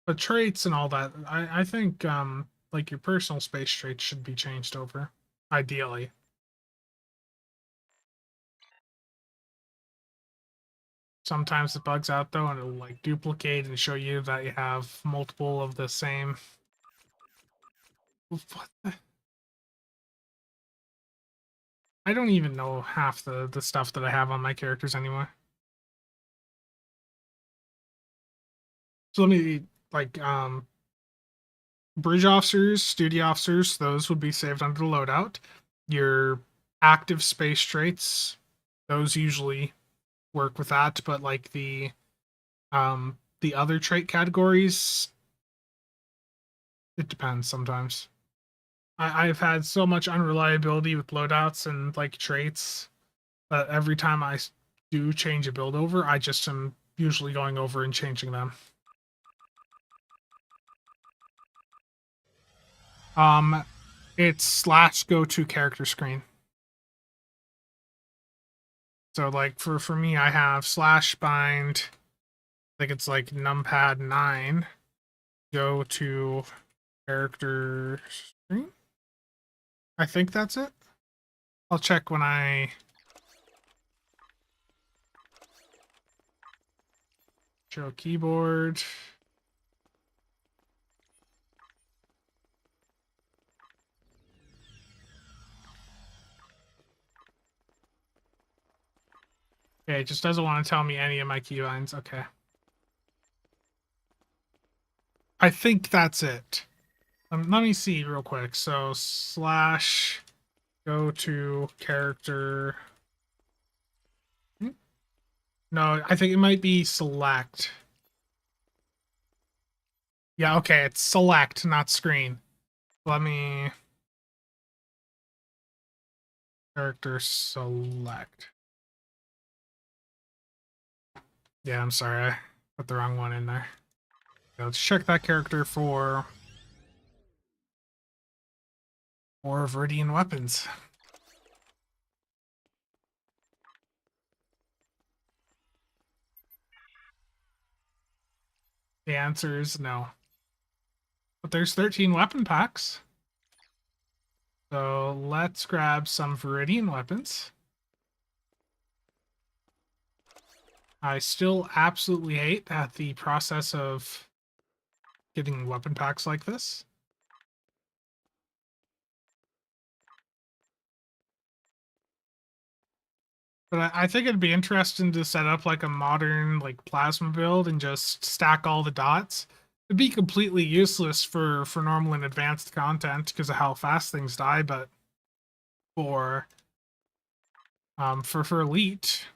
But traits and all that, I think like your personal space traits should be changed over, ideally. Sometimes it bugs out though, and it'll like duplicate and show you that you have multiple of the same. What the? I don't even know half the stuff that I have on my characters anymore. So let me like bridge officers, duty officers, those would be saved under the loadout. Your active space traits, those usually work with that, but like the other trait categories, it depends sometimes. I've had so much unreliability with loadouts and like traits that every time I do change a build over, I just am usually going over and changing them. It's / go to character screen. So like for me, I have / bind. I think it's like numpad 9. Go to character screen. I think that's it. I'll check when I show keyboard. Okay, it just doesn't want to tell me any of my keylines. Okay. I think that's it. Let me see real quick. So / go to character. No, I think it might be select. Yeah, okay, it's select, not screen. Let me character select. Yeah, I'm sorry, I put the wrong one in there. Okay, let's check that character for Viridian weapons. The answer is no. But there's 13 weapon packs. So let's grab some Viridian weapons. I still absolutely hate at the process of getting weapon packs like this. But I think it'd be interesting to set up like a modern like plasma build and just stack all the dots. It'd be completely useless for normal and advanced content because of how fast things die, but for elite,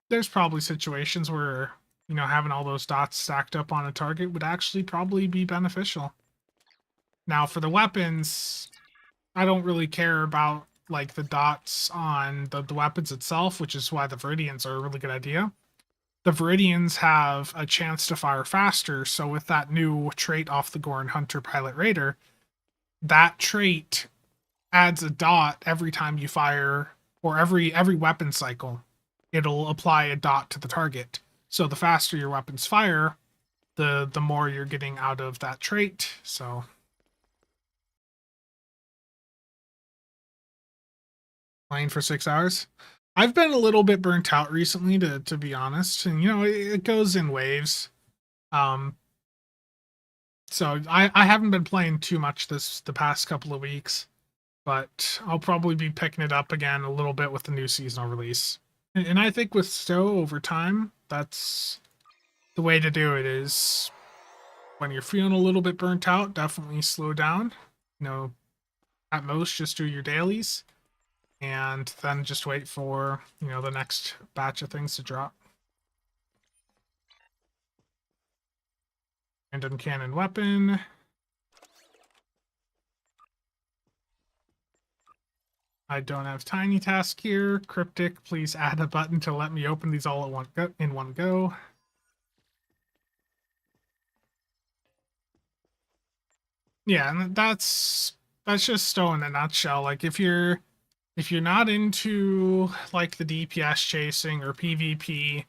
there's probably situations where, you know, having all those dots stacked up on a target would actually probably be beneficial. Now for the weapons, I don't really care about like the dots on the weapons itself, which is why the Viridians are a really good idea. The Viridians have a chance to fire faster, so with that new trait off the Gorn Hunter Pilot Raider, that trait adds a dot every time you fire, or every weapon cycle. It'll apply a dot to the target. So the faster your weapons fire, the more you're getting out of that trait. So playing for 6 hours. I've been a little bit burnt out recently, to be honest, and it goes in waves. Um, so I haven't been playing too much the past couple of weeks, but I'll probably be picking it up again a little bit with the new seasonal release. And I think with Stowe over time, that's the way to do it. Is when you're feeling a little bit burnt out, definitely slow down. At most just do your dailies, and then just wait for the next batch of things to drop. Random cannon weapon. I don't have tiny task here. Cryptic, please add a button to let me open these all in one go. Yeah, and that's just Stowe in a nutshell. Like if you're not into like the DPS chasing or PvP,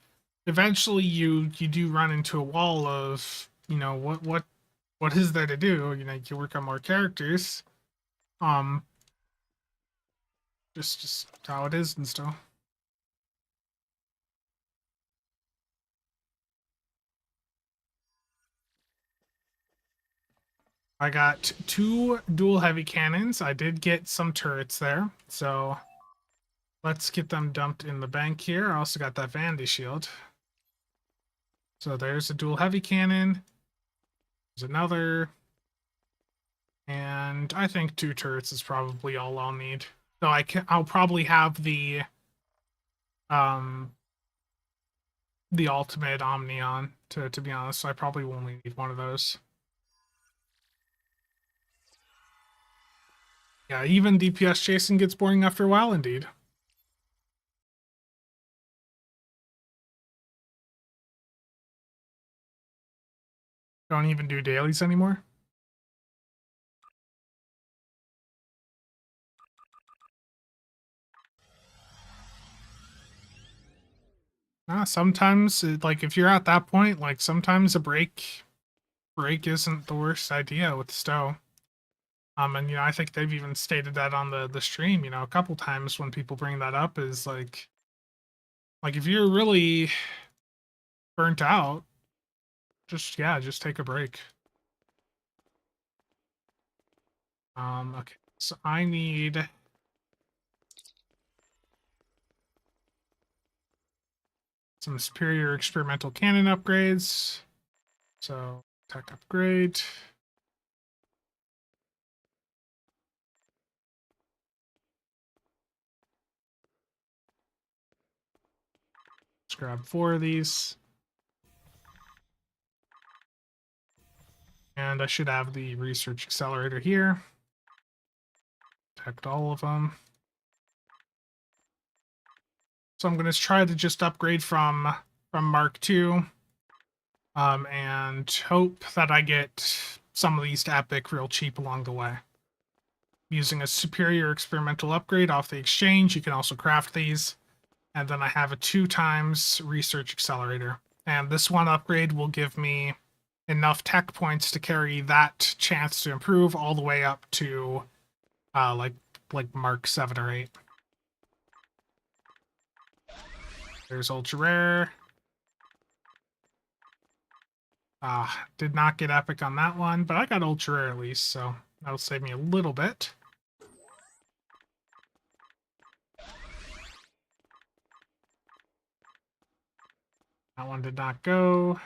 eventually you do run into a wall of what is there to do. You work on more characters. Um, just how it is and stuff. I got 2 dual heavy cannons. I did get some turrets there, so let's get them dumped in the bank here. I also got that Vandy shield. So there's a dual heavy cannon. There's another. And I think 2 turrets is probably all I'll need. So I'll probably have the ultimate Omni on, to be honest, so I probably will only need one of those. Yeah, even DPS chasing gets boring after a while, indeed. Don't even do dailies anymore. Sometimes, like if you're at that point, like sometimes a break isn't the worst idea with Stowe. And I think they've even stated that on the stream, a couple times when people bring that up, is like if you're really burnt out, just take a break. Okay, so I need some superior experimental cannon upgrades. So tech upgrade. Let's grab 4 of these. And I should have the research accelerator here. Detect all of them. So I'm going to try to just upgrade from Mark II, and hope that I get some of these to Epic real cheap along the way. Using a superior experimental upgrade off the exchange, you can also craft these. And then I have a 2 times research accelerator. And this one upgrade will give me enough tech points to carry that chance to improve all the way up to like Mark 7 or 8. There's ultra rare. Did not get epic on that one, but I got ultra rare at least, so that'll save me a little bit. That one did not go.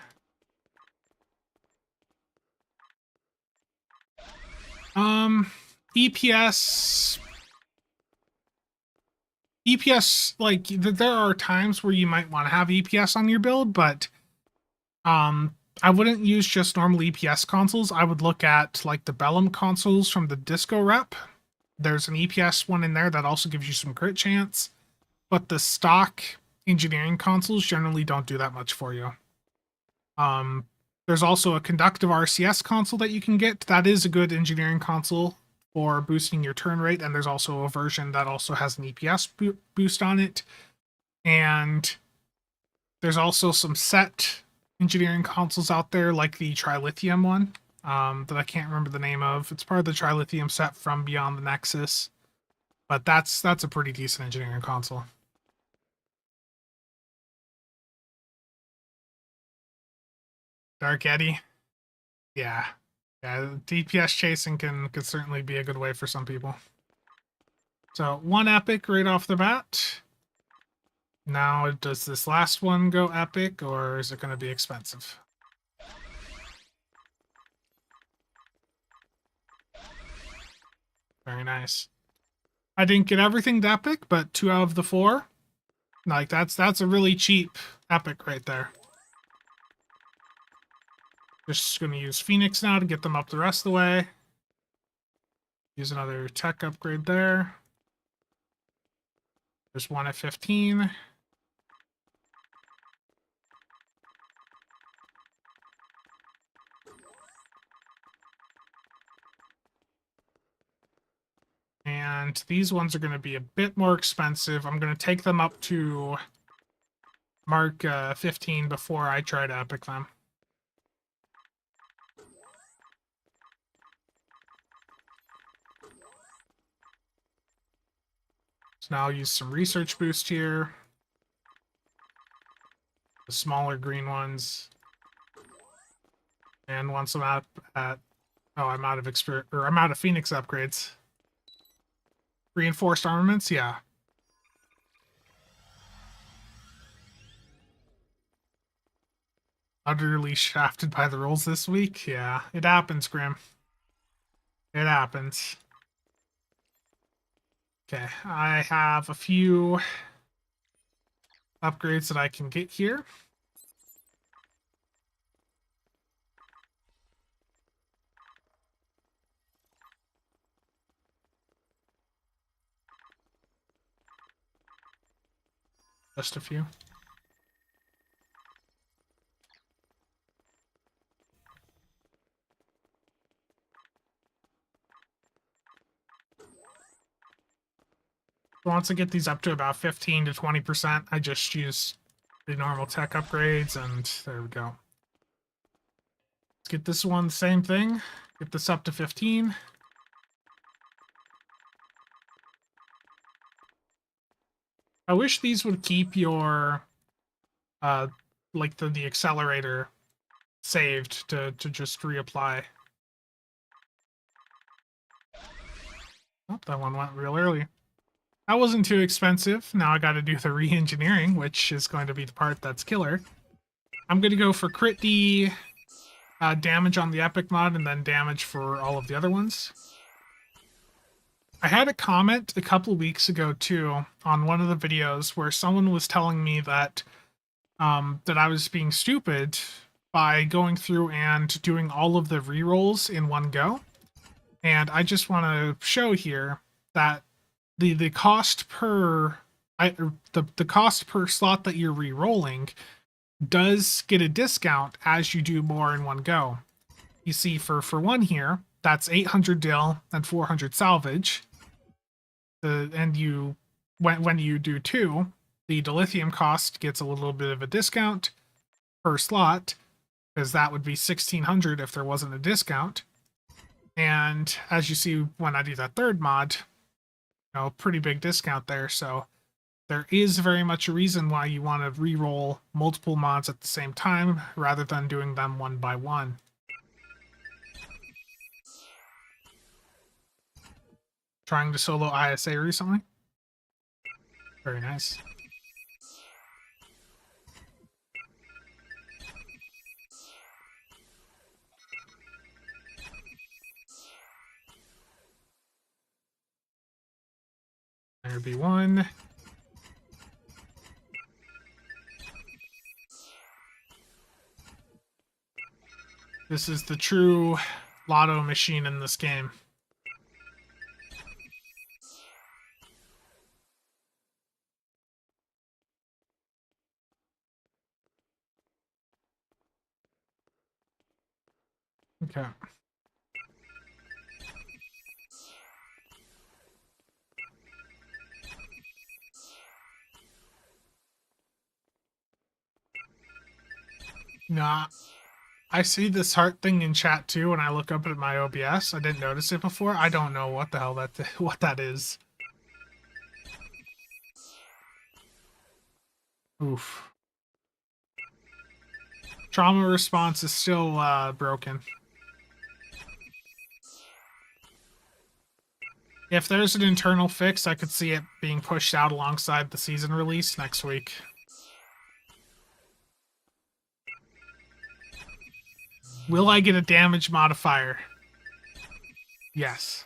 EPS, like there are times where you might want to have EPS on your build, but I wouldn't use just normal EPS consoles. I would look at like the Bellum consoles from the Disco Rep. There's an EPS one in there that also gives you some crit chance, but the stock engineering consoles generally don't do that much for you. There's also a conductive RCS console that you can get. That is a good engineering console for boosting your turn rate, and there's also a version that also has an EPS boost on it. And there's also some set engineering consoles out there, like the Trilithium one, that I can't remember the name of. It's part of the Trilithium set from Beyond the Nexus, but that's a pretty decent engineering console. Dark Eddy. Yeah. Yeah, DPS chasing could certainly be a good way for some people. So 1 epic right off the bat. Now, does this last one go epic, or is it going to be expensive? Very nice. I didn't get everything to epic, but 2 out of the 4. Like, that's a really cheap epic right there. Just going to use Phoenix now to get them up the rest of the way. Use another tech upgrade there. There's 1 at 15. And these ones are going to be a bit more expensive. I'm going to take them up to mark 15 before I try to epic them. So now I'll use some research boost here. The smaller green ones. And once I'm out at... Oh, I'm out of experience, or I'm out of Phoenix upgrades. Reinforced armaments, yeah. Utterly shafted by the rolls this week? Yeah, it happens, Grim. It happens. Okay, I have a few upgrades that I can get here. Just a few. Once I get these up to about 15 to 20%, I just use the normal tech upgrades, and there we go. Let's get this one, same thing. Get this up to 15. I wish these would keep your, like the accelerator saved to just reapply. Oh, that one went real early. That wasn't too expensive. Now I got to do the re-engineering, which is going to be the part that's killer. I'm going to go for crit D, damage on the epic mod, and then damage for all of the other ones. I had a comment a couple weeks ago too on one of the videos where someone was telling me that that I was being stupid by going through and doing all of the rerolls in one go. And I just want to show here that the cost per the cost per slot that you're re-rolling does get a discount as you do more in one go. You see, for one here, that's 800 dill and 400 salvage. And you when you do 2, the dilithium cost gets a little bit of a discount per slot, because that would be 1600 if there wasn't a discount. And as you see when I do that third mod, pretty big discount there. So there is very much a reason why you want to re-roll multiple mods at the same time rather than doing them one by one. Trying to solo ISA recently? Very nice. There'd be one. This is the true lotto machine in this game. Okay. Nah. I see this heart thing in chat too when I look up at my OBS. I didn't notice it before. I don't know what the hell what that is. Oof. Trauma response is still broken. If there's an internal fix, I could see it being pushed out alongside the season release next week. Will I get a damage modifier? Yes.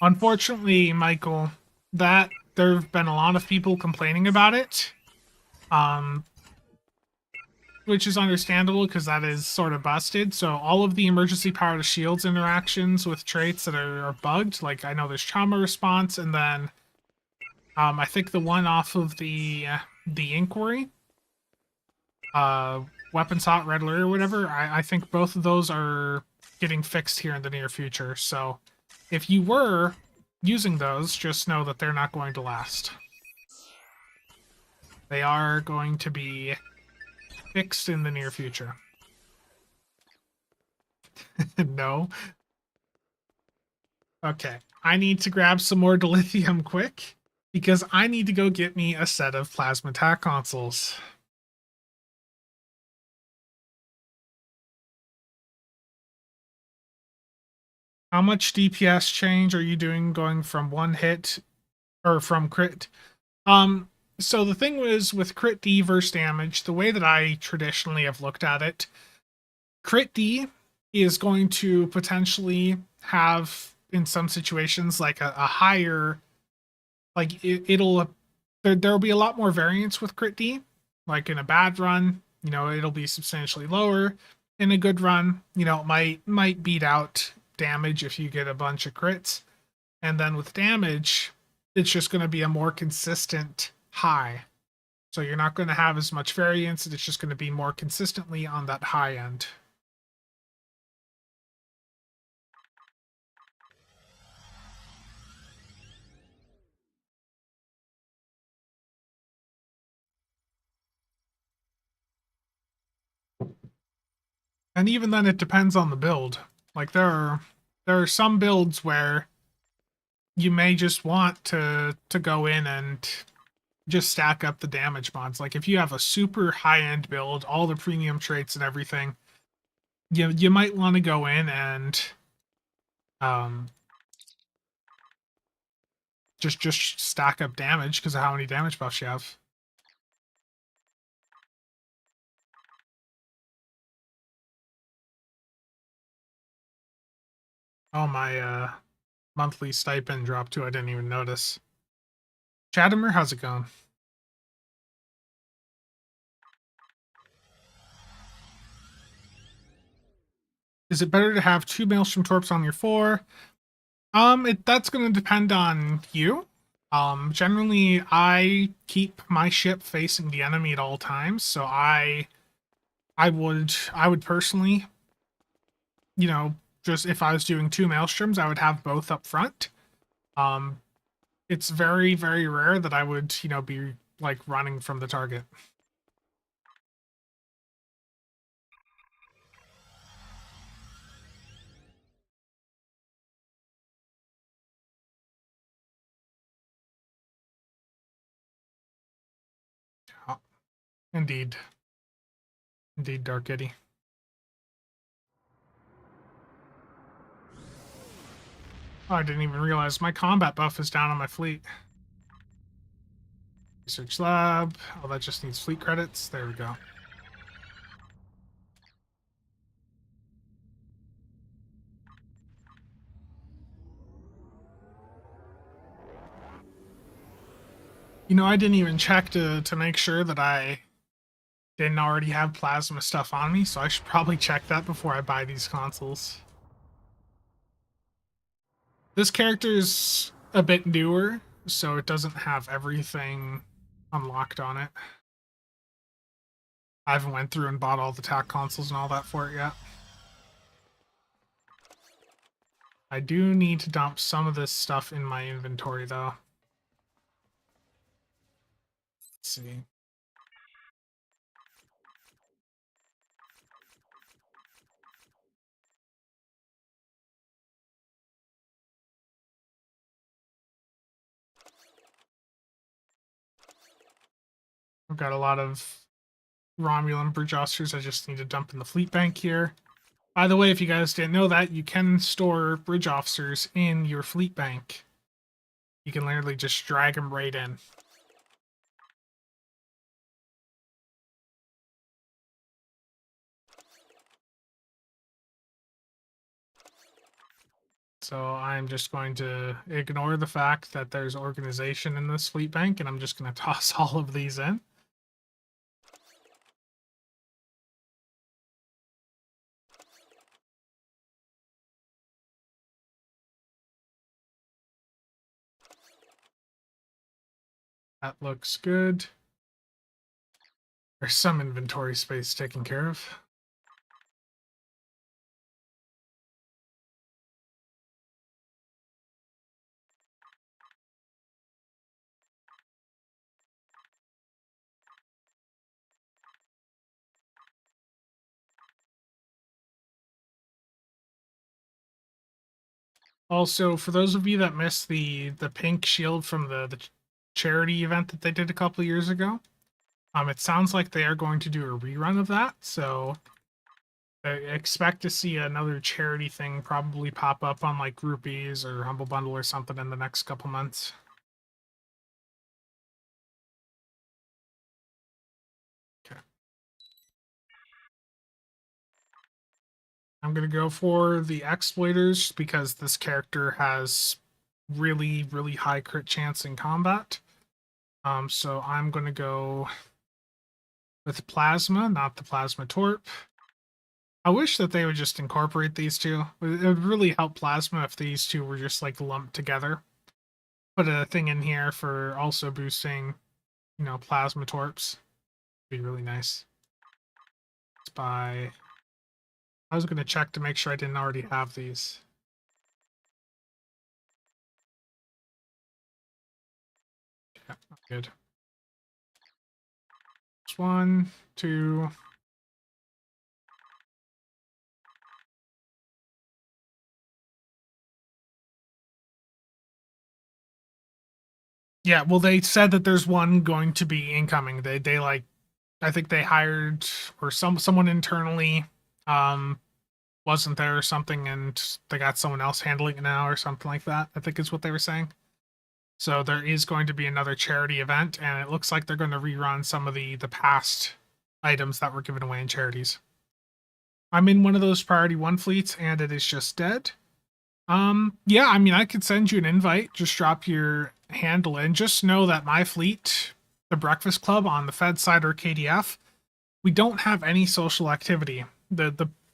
Unfortunately, Michael, that there have been a lot of people complaining about it, which is understandable because that is sort of busted. So all of the emergency power to shields interactions with traits that are bugged, like I know there's trauma response, and then I think the one off of the inquiry, weapons hot red alert or whatever, I think both of those are getting fixed here in the near future. So if you were using those, just know that they're not going to last. They are going to be fixed in the near future. No. Okay. I need to grab some more dilithium quick because I need to go get me a set of plasma attack consoles. How much DPS change are you doing going from one hit or from crit? So the thing was with crit D versus damage, the way that I traditionally have looked at it, crit D is going to potentially have, in some situations, like a higher, like there'll be a lot more variance with crit D. Like in a bad run, it'll be substantially lower. In a good run, it might beat out damage if you get a bunch of crits. And then with damage, it's just going to be a more consistent high. So you're not going to have as much variance, and it's just going to be more consistently on that high end. And even then, it depends on the build. Like there are some builds where you may just want to go in and just stack up the damage mods. Like if you have a super high end build, all the premium traits and everything, you might want to go in and just stack up damage because of how many damage buffs you have. Oh, my monthly stipend dropped too. I didn't even notice. Chadimer, how's it going? Is it better to have 2 Maelstrom Torps on your 4? That's going to depend on you. Generally, I keep my ship facing the enemy at all times, so I would personally, just if I was doing 2 Maelstroms, I would have both up front. It's very, very rare that I would, be like running from the target. Oh, indeed. Indeed, Dark Eddy. Oh, I didn't even realize my combat buff is down on my fleet. Research lab. Oh, that just needs fleet credits. There we go. I didn't even check to make sure that I didn't already have plasma stuff on me, so I should probably check that before I buy these consoles. This character is a bit newer, so it doesn't have everything unlocked on it. I haven't went through and bought all the TAC consoles and all that for it yet. I do need to dump some of this stuff in my inventory, though. Let's see. I've got a lot of Romulan bridge officers I just need to dump in the fleet bank here. By the way, if you guys didn't know that, you can store bridge officers in your fleet bank. You can literally just drag them right in. So I'm just going to ignore the fact that there's organization in this fleet bank, and I'm just going to toss all of these in. That looks good. There's some inventory space taken care of. Also, for those of you that missed the pink shield from the charity event that they did a couple of years ago, it sounds like they are going to do a rerun of that. So I expect to see another charity thing probably pop up on like Groupies or Humble Bundle or something in the next couple months. Okay. I'm going to go for the Exploiters because this character has really, really high crit chance in combat. So I'm going to go with Plasma, not the Plasma Torp. I wish that they would just incorporate these two. It would really help Plasma if these two were just like lumped together. Put a thing in here for also boosting, you know, Plasma Torps. Be really nice. Let's buy. I was going to check to make sure I didn't already have these. Yeah, good. Just 1, 2. Yeah, well, they said that there's one going to be incoming. They like, I think they hired or someone internally wasn't there or something, and they got someone else handling it now or something like that. I think is what they were saying. So there is going to be another charity event, and it looks like they're going to rerun some of the past items that were given away in charities. I'm in one of those priority 1 fleets, and it is just dead. Yeah, I mean, I could send you an invite. Just drop your handle in. Just know that my fleet, the Breakfast Club on the Fed side or KDF, we don't have any social activity.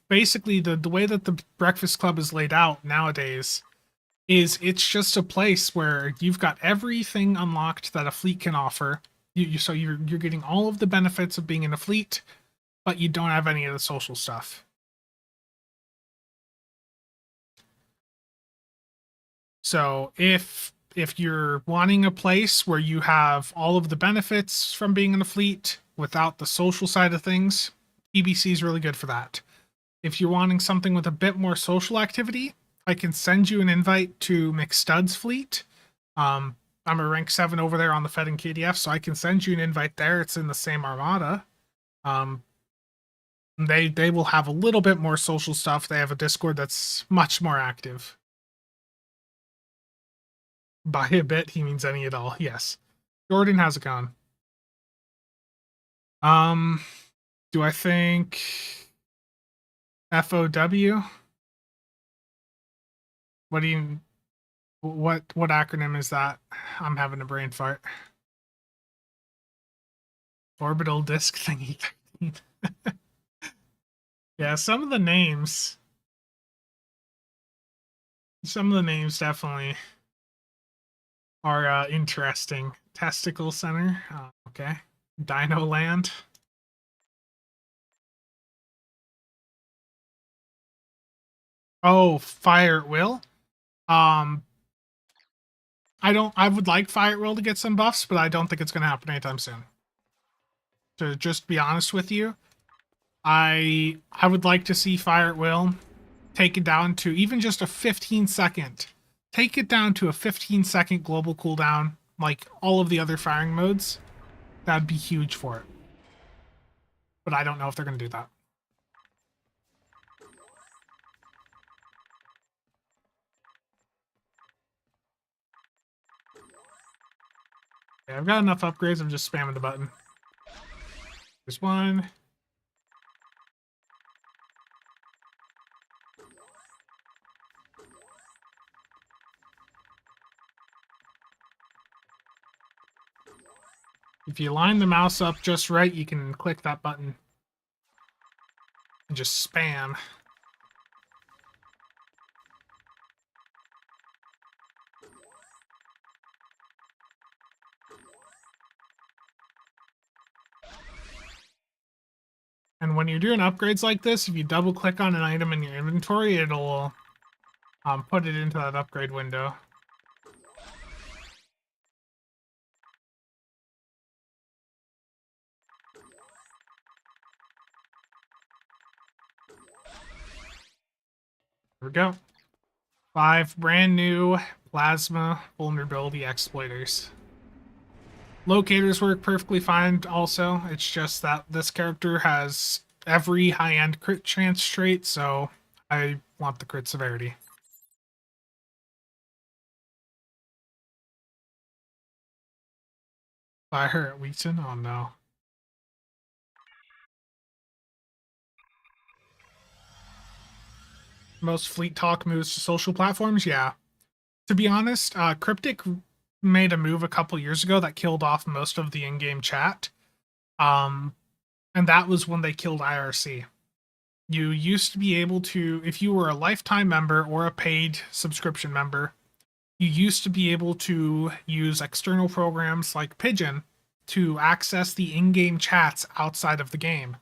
Basically the way that the Breakfast Club is laid out nowadays is it's just a place where you've got everything unlocked that a fleet can offer. So you're getting all of the benefits of being in a fleet, but you don't have any of the social stuff. So if you're wanting a place where you have all of the benefits from being in a fleet without the social side of things, EBC is really good for that. If you're wanting something with a bit more social activity, I can send you an invite to McStud's fleet. I'm a rank 7 over there on the Fed and KDF, so I can send you an invite there. It's in the same armada. They will have a little bit more social stuff. They have a Discord that's much more active. By a bit, he means any at all. Yes. Jordan, how's it going? Do I think FOW? What do you what acronym is that? I'm having a brain fart. Orbital disk thingy. Yeah, some of the names definitely are interesting. Testicle Center. Okay. Dino Land. Oh, Fire at Will. I would like Fire at Will to get some buffs, but I don't think it's going to happen anytime soon. To just be honest with you, I would like to see Fire at Will take it down to even just a 15-second. Take it down to a 15-second global cooldown, like all of the other firing modes. That'd be huge for it. But I don't know if they're going to do that. Okay, I've got enough upgrades. I'm just spamming the button. There's one. If you line the mouse up just right, you can click that button and just spam. And when you're doing upgrades like this, if you double click on an item in your inventory, it'll put it into that upgrade window. There we go. 5 brand new plasma vulnerability exploiters. Locators work perfectly fine also. It's just that this character has every high-end crit chance trait, so I want the crit severity. Fire at Wheaton? Oh no. Most Fleet Talk moves to social platforms? Yeah. To be honest, Cryptic made a move a couple years ago that killed off most of the in-game chat. And that was when they killed IRC. You used to be able to, if you were a lifetime member or a paid subscription member, you used to be able to use external programs like Pigeon to access the in-game chats outside of the game.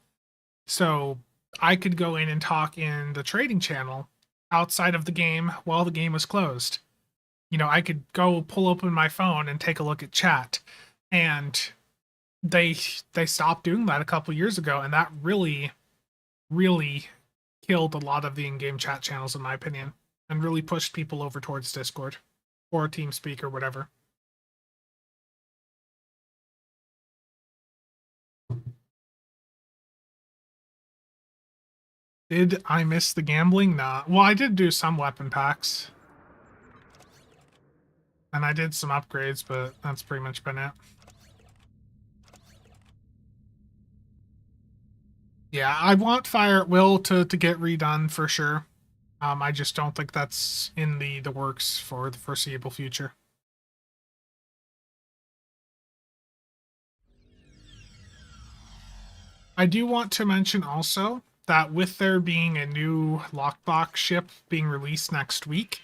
So I could go in and talk in the trading channel outside of the game while the game was closed. You know, I could go pull open my phone and take a look at chat. And they stopped doing that a couple years ago, and that really killed a lot of the in-game chat channels, in my opinion, and really pushed people over towards Discord or TeamSpeak or whatever. Did I miss the gambling? Nah. Well, I did do some weapon packs. And I did some upgrades, but that's pretty much been it. Yeah, I want Fire at Will to get redone for sure. I just don't think that's in the works for the foreseeable future. I do want to mention also that with there being a new Lockbox ship being released next week,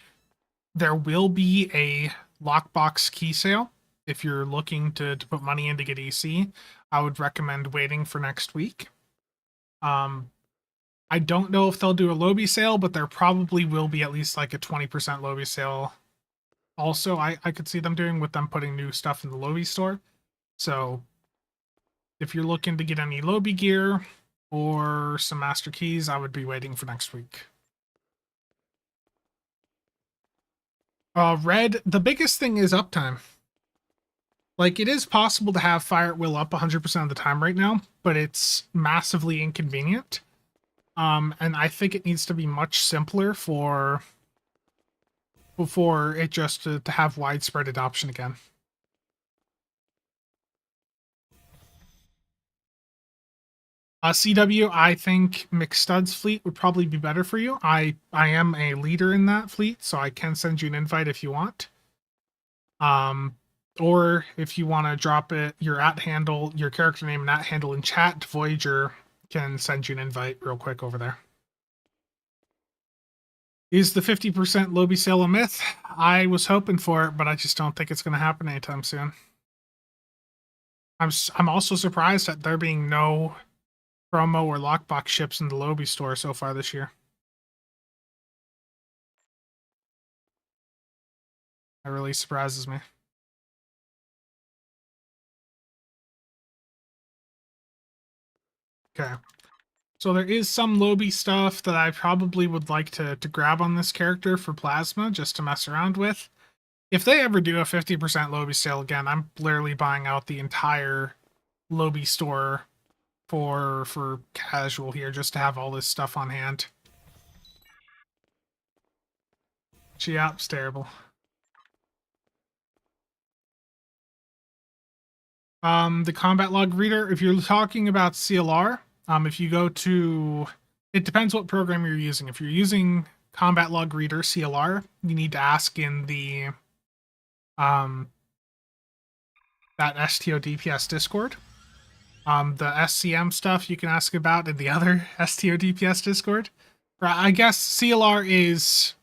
there will be a Lockbox key sale. If you're looking to put money in to get EC, I would recommend waiting for next week. I don't know if they'll do a Lobby sale, but there probably will be at least like a 20% Lobby sale. Also, I could see them doing with them putting new stuff in the Lobby store. So if you're looking to get any Lobby gear or some Master Keys, I would be waiting for next week. Red, the biggest thing is uptime. Like, it is possible to have Fire at Will up 100% of the time right now, but it's massively inconvenient. And I think it needs to be much simpler for it just to have widespread adoption again. CW, I think McStud's fleet would probably be better for you. I am a leader in that fleet, so I can send you an invite if you want. Or if you want to drop it, your character name and @handle in chat, Voyager can send you an invite real quick over there. Is the 50% Lobby sale a myth? I was hoping for it, but I just don't think it's going to happen anytime soon. I'm also surprised that there being no promo or lockbox ships in the Lobby store so far this year. That really surprises me. Okay. So there is some Lobby stuff that I probably would like to grab on this character for Plasma, just to mess around with. If they ever do a 50% Lobby sale again, I'm literally buying out the entire Lobby store for casual here, just to have all this stuff on hand. Yeah, it's terrible. The combat log reader, if you're talking about CLR, if you go to, it depends what program you're using. If you're using combat log reader CLR, you need to ask in the that STO DPS Discord. The SCM stuff you can ask about in the other STO DPS Discord. I guess CLR is,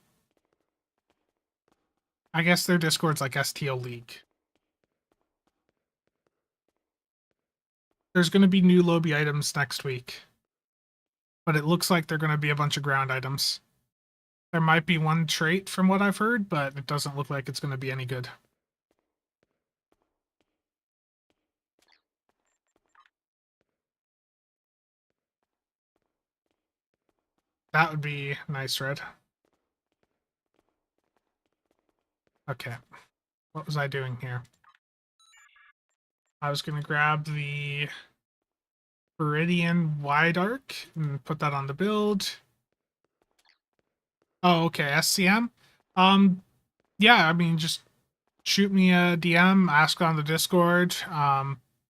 I guess their Discord's like STO League. There's going to be new lobby items next week, but it looks like they're going to be a bunch of ground items. There might be one trait from what I've heard, but it doesn't look like it's going to be any good. That would be nice, Red. Okay. What was I doing here? I was going to grab the Viridian Wide Arc and put that on the build. Oh, okay. SCM? Yeah, I mean, just shoot me a DM, ask on the Discord.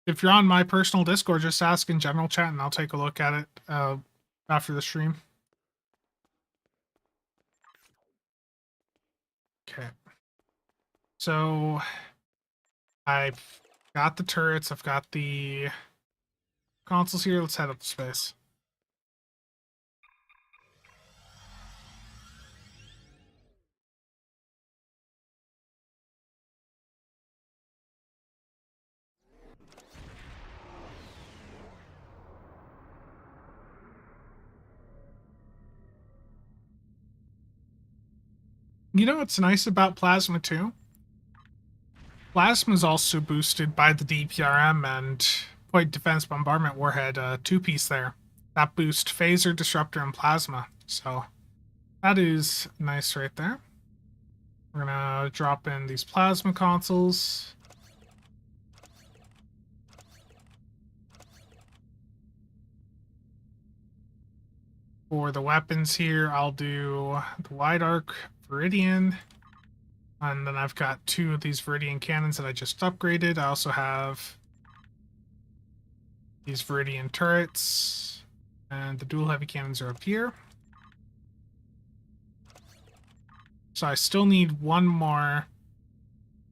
If you're on my personal Discord, just ask in general chat and I'll take a look at it after the stream. Okay. So I've got the turrets, I've got the consoles here. Let's head up to space. You know what's nice about Plasma too? Plasma is also boosted by the DPRM and Point Defense Bombardment Warhead 2-piece there. That boosts Phaser, Disruptor, and Plasma. So that is nice right there. We're gonna drop in these Plasma consoles. For the weapons here, I'll do the Wide Arc Viridian. And then I've got 2 of these Viridian cannons that I just upgraded. I also have these Viridian turrets. And the dual heavy cannons are up here. So I still need one more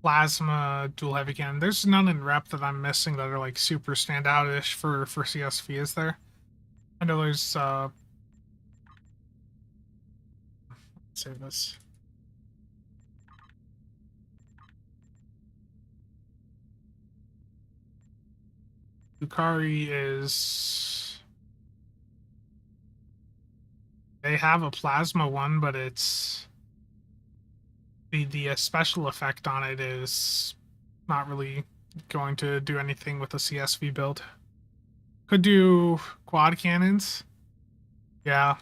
Plasma dual heavy cannon. There's none in rep that I'm missing that are like super standout-ish for CSV, is there? I know there's let's save this. Yukari is... They have a Plasma one, but it's... The special effect on it is not really going to do anything with the CSV build. Could do quad cannons. Yeah.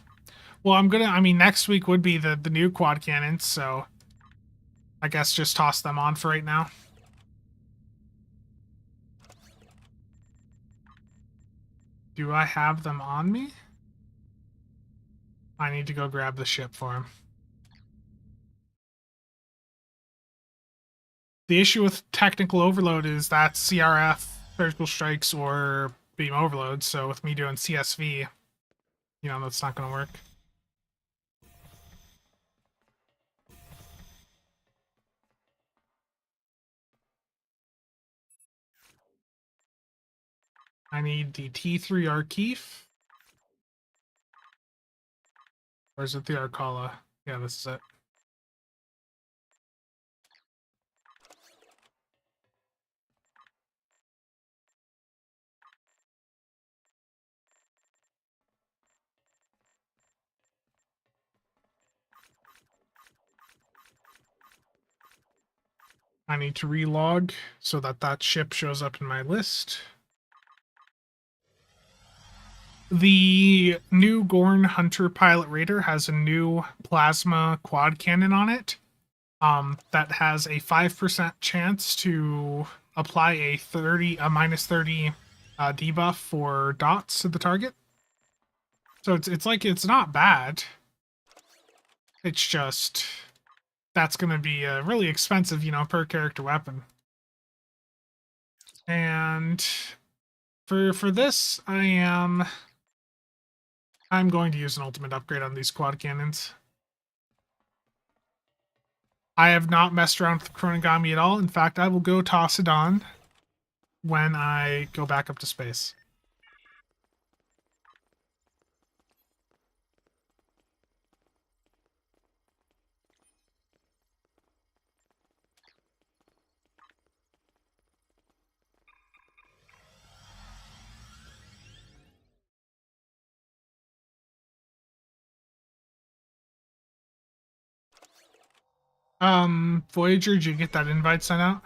Well, I mean, next week would be the new quad cannons, so I guess just toss them on for right now. Do I have them on me? I need to go grab the ship for him. The issue with technical overload is that CRF, surgical strikes, or beam overload, so with me doing CSV, you know, that's not going to work. I need the T3 Arkeef. Or is it the Argala? Yeah, this is it. I need to relog so that that ship shows up in my list. The new Gorn Hunter Pilot Raider has a new plasma quad cannon on it that has a 5% chance to apply a minus 30 debuff for dots to the target. So it's like it's not bad. It's just that's going to be a really expensive, you know, per character weapon. And for this, I'm going to use an ultimate upgrade on these quad cannons. I have not messed around with the Chronogami at all. In fact, I will go toss it on when I go back up to space. Voyager, did you get that invite sent out?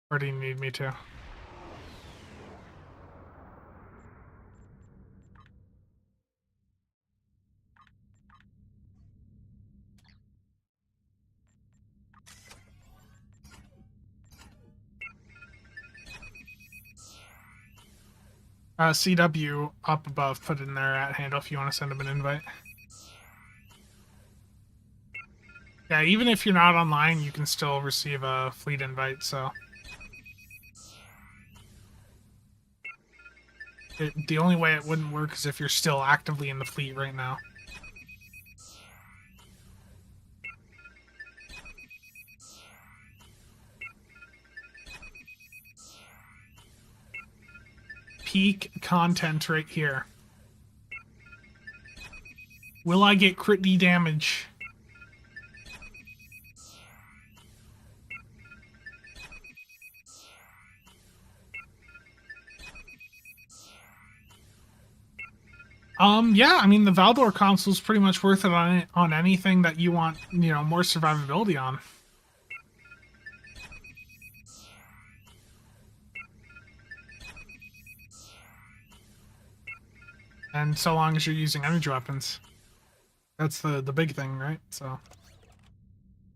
Or do you need me to? CW up above, put in their at handle if you want to send them an invite. Yeah, even if you're not online, you can still receive a fleet invite, so. The only way it wouldn't work is if you're still actively in the fleet right now. Peak content right here. Will I get crit D damage? Yeah, I mean, the Valdor console is pretty much worth it on anything that you want, you know, more survivability on. And so long as you're using energy weapons. That's the big thing, right? So,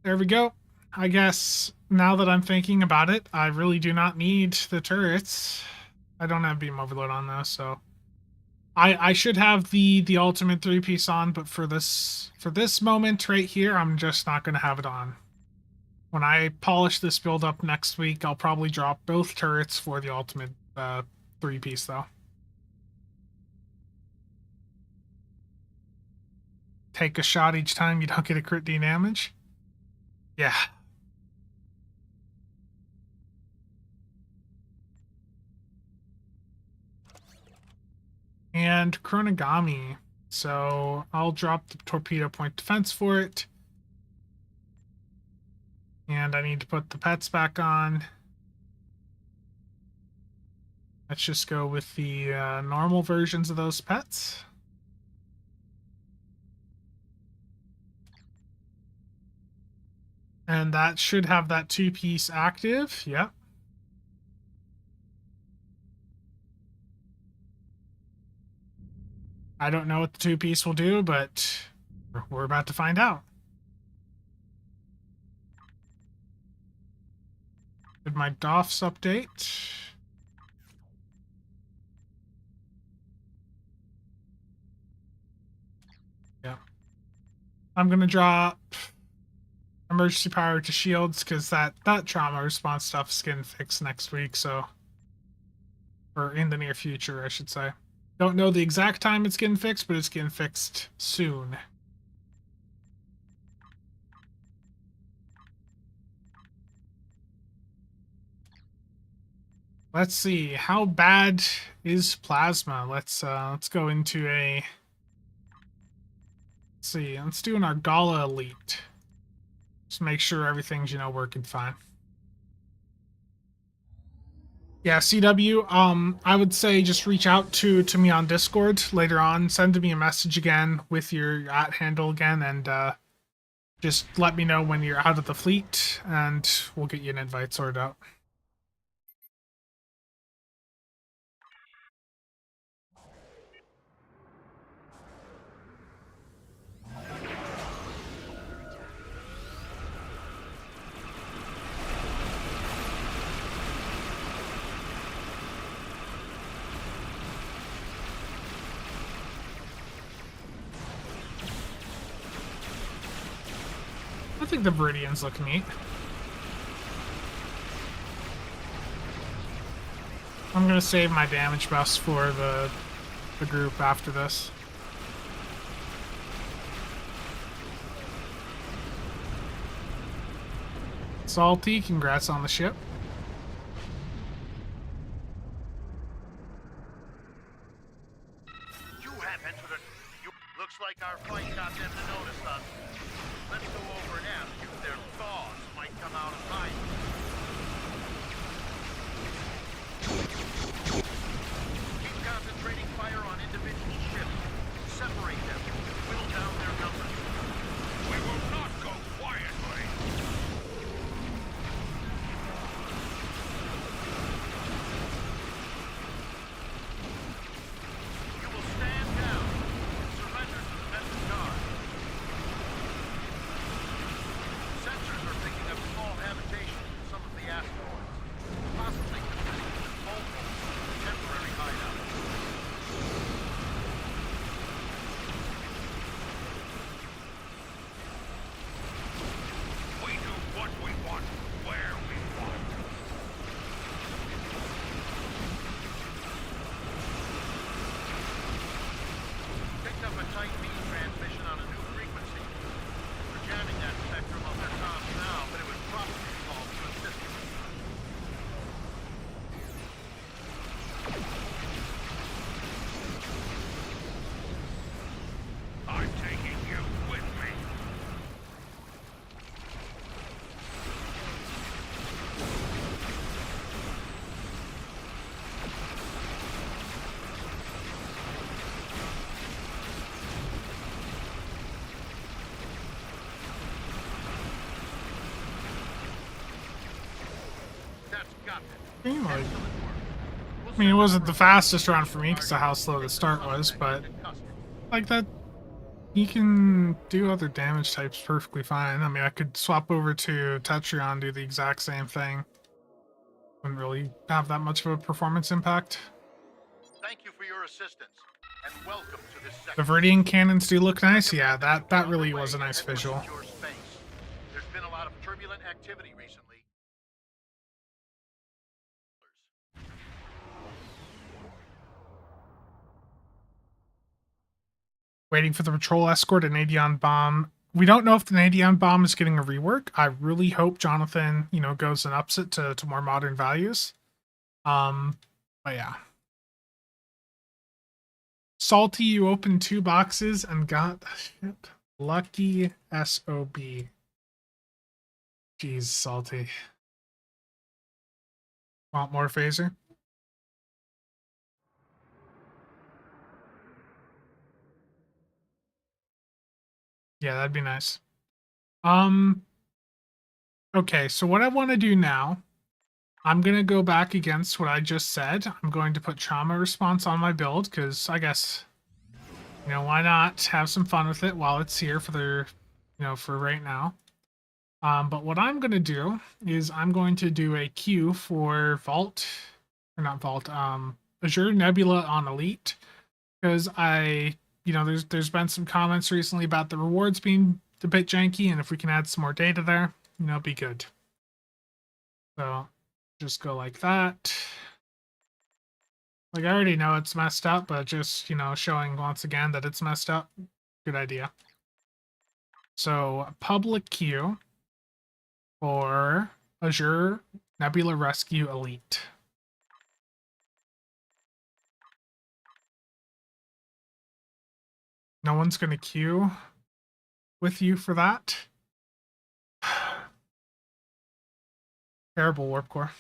there we go. I guess, now that I'm thinking about it, I really do not need the turrets. I don't have beam overload on those, so... I should have the ultimate 3-piece on, but for this moment right here, I'm just not going to have it on. When I polish this build up next week, I'll probably drop both turrets for the ultimate 3-piece, though. Take a shot each time you don't get a crit D damage. Yeah. And Chronogami. So I'll drop the torpedo point defense for it. And I need to put the pets back on. Let's just go with the normal versions of those pets. And that should have that 2-piece active. Yep. I don't know what the 2-piece will do, but we're about to find out. Did my DOFs update? Yeah. I'm going to drop emergency power to shields because that trauma response stuff is getting fixed next week, so... Or in the near future, I should say. Don't know the exact time it's getting fixed, but it's getting fixed soon. Let's see, how bad is plasma? Let's go into a... Let's see, let's do an Argala Elite. Just make sure everything's, you know, working fine. Yeah, CW, I would say just reach out to me on Discord later on. Send me a message again with your @ handle again, and just let me know when you're out of the fleet, and we'll get you an invite sorted out. think the Viridians look neat. I'm gonna save my damage buffs for the group after this. Salty, congrats on the ship. You have entered looks like our flight got them to notice us. Let's go over and ask if their thaws might come out of hiding. Keep concentrating fire on individual ships. Separate them. Whittle down their numbers. We will not go quietly. You will stand down and surrender to the Metal Guard. Sensors are picking up small habitations in some of the asteroids, possibly consisting of multiple temporary hideouts. We do what we want, where we want. Picked up a tight beam transmission on a new frequency. We're jamming that spectrum of their comms now, but it was probably called to assist us. I'm taking you with me. That's got it. Seemed like- Excellent work. We'll I mean, it send wasn't over the a fastest Guardian round for me because of how slow the start was, but to custom. like that, you can do other damage types perfectly fine. I mean, I could swap over to Tetrion, do the exact same thing. Wouldn't really have that much of a performance impact. Thank you for your assistance, and welcome to this The sector. Viridian cannons do look nice. Yeah, Recommend that you get really underway was a and nice head for visual. secure space. There's been a lot of turbulent activity recently. Waiting for the patrol escort and Nadion bomb. We don't know if the Nadion bomb is getting a rework. I really hope Jonathan, goes and ups it to more modern values. But yeah. Salty, you opened 2 boxes and got a ship. Lucky SOB. Jeez, Salty. Want more phaser? Yeah, that'd be nice. Okay, so what I want to do now, I'm going to go back against what I just said. I'm going to put trauma response on my build because I guess, why not have some fun with it while it's here for the, for right now. But what I'm going to do is I'm going to do a queue for Vault, or not Vault, Azure Nebula on Elite because there's been some comments recently about the rewards being a bit janky, and if we can add some more data there, be good. So just go like that. Like I already know it's messed up, but just, showing once again that it's messed up. Good idea. So public queue for Azure Nebula Rescue Elite. No one's going to queue with you for that. Terrible warp core.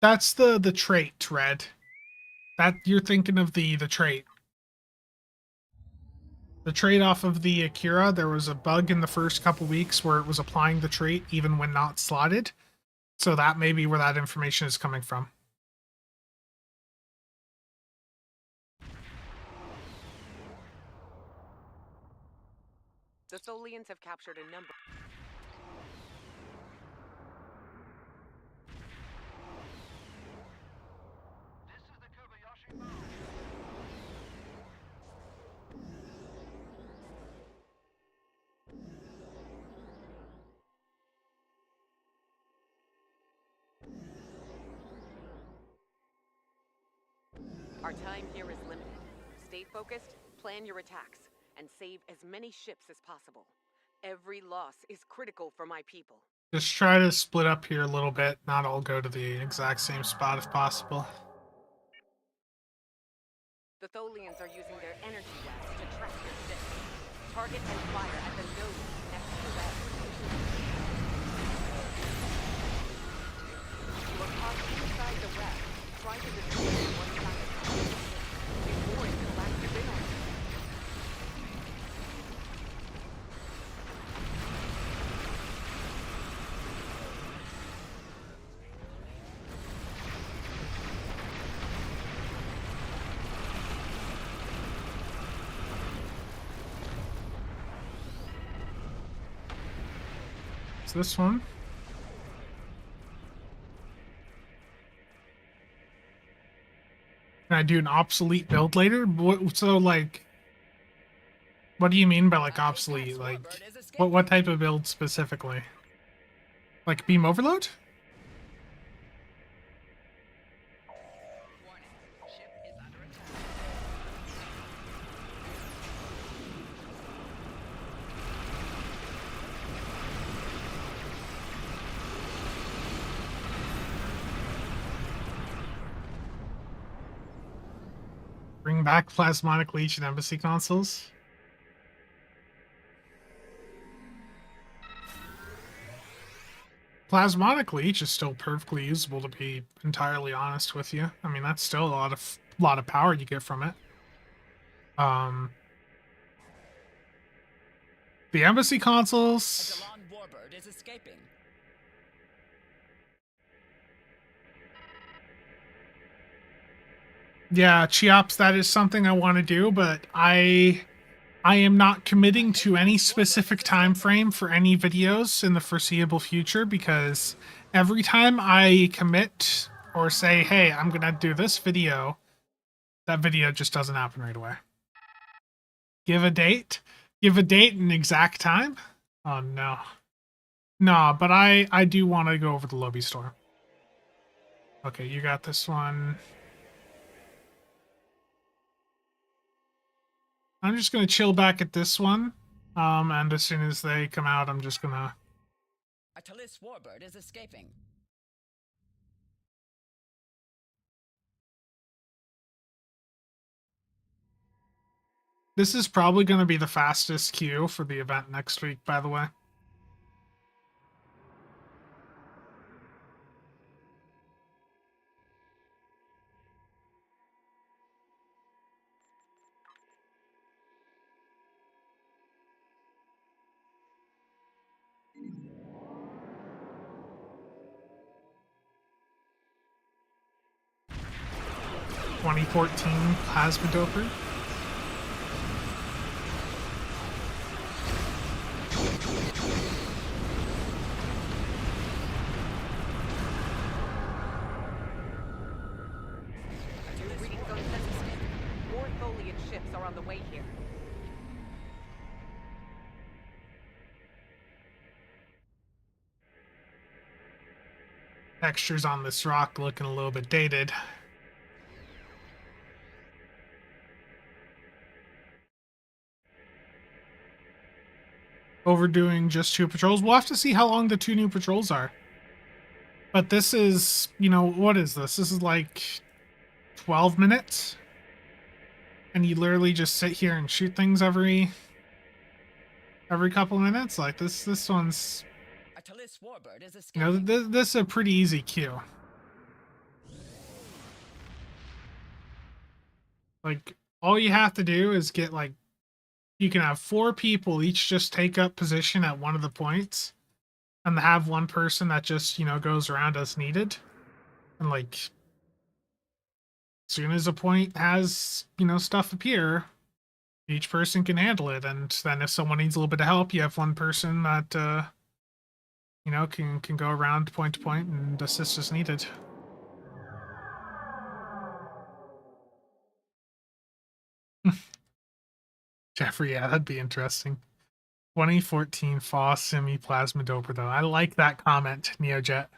That's the trait, Red. That you're thinking of the trait. The trait off of the Akira, there was a bug in the first couple weeks where it was applying the trait even when not slotted. So that may be where that information is coming from. The Tholians have captured a number. time here is limited. Stay focused, plan your attacks, and save as many ships as possible. Every loss is critical for my people. Just try to split up here a little bit, not all go to the exact same spot if possible. The Tholians are using their energy webs to track your ships. Target and fire at the node next to the web. You are caught inside the web. Try to destroy one side of the ship before it collapses in on you. It's this one. Can I do an obsolete build later? So, like, what do you mean by, like, obsolete? Like, what type of build specifically? Like, beam overload? Bring back Plasmonic Leech and Embassy consoles. Plasmonic Leech is still perfectly usable, to be entirely honest with you. I mean, that's still a lot of power you get from it. The Embassy consoles. A Delon warbird is escaping. Yeah, Cheops, that is something I want to do, but I am not committing to any specific time frame for any videos in the foreseeable future, because every time I commit or say, hey, I'm gonna do this video, that video just doesn't happen right away. Give a date and exact time. Oh no. No, but I do want to go over the Lobby store. Okay, you got this one. I'm just gonna chill back at this one, and as soon as they come out, I'm just gonna. A Talis warbird is escaping. This is probably gonna be the fastest queue for the event next week, by the way. (2014) Plasma Doper. Your readings on Tetrion. More Tholian ships are on the way here. Textures on this rock looking a little bit dated. Overdoing just 2 patrols. We'll have to see how long the 2 new patrols are. But this is, you know, what is this? This is like 12 minutes? And you literally just sit here and shoot things every couple minutes? Like, this one's... A Talis warbird is You know, escaping. this is a pretty easy queue. Like, all you have to do is get, like, you can have 4 people each just take up position at one of the points, and have one person that just, you know, goes around as needed. And, like, as soon as a point has, you know, stuff appear, each person can handle it. And then if someone needs a little bit of help, you have one person that, you know, can go around point to point and assist as needed. Jeffrey, yeah, that'd be interesting. 2014 Foss Semi Plasma Doper, though. I like that comment, NeoJet.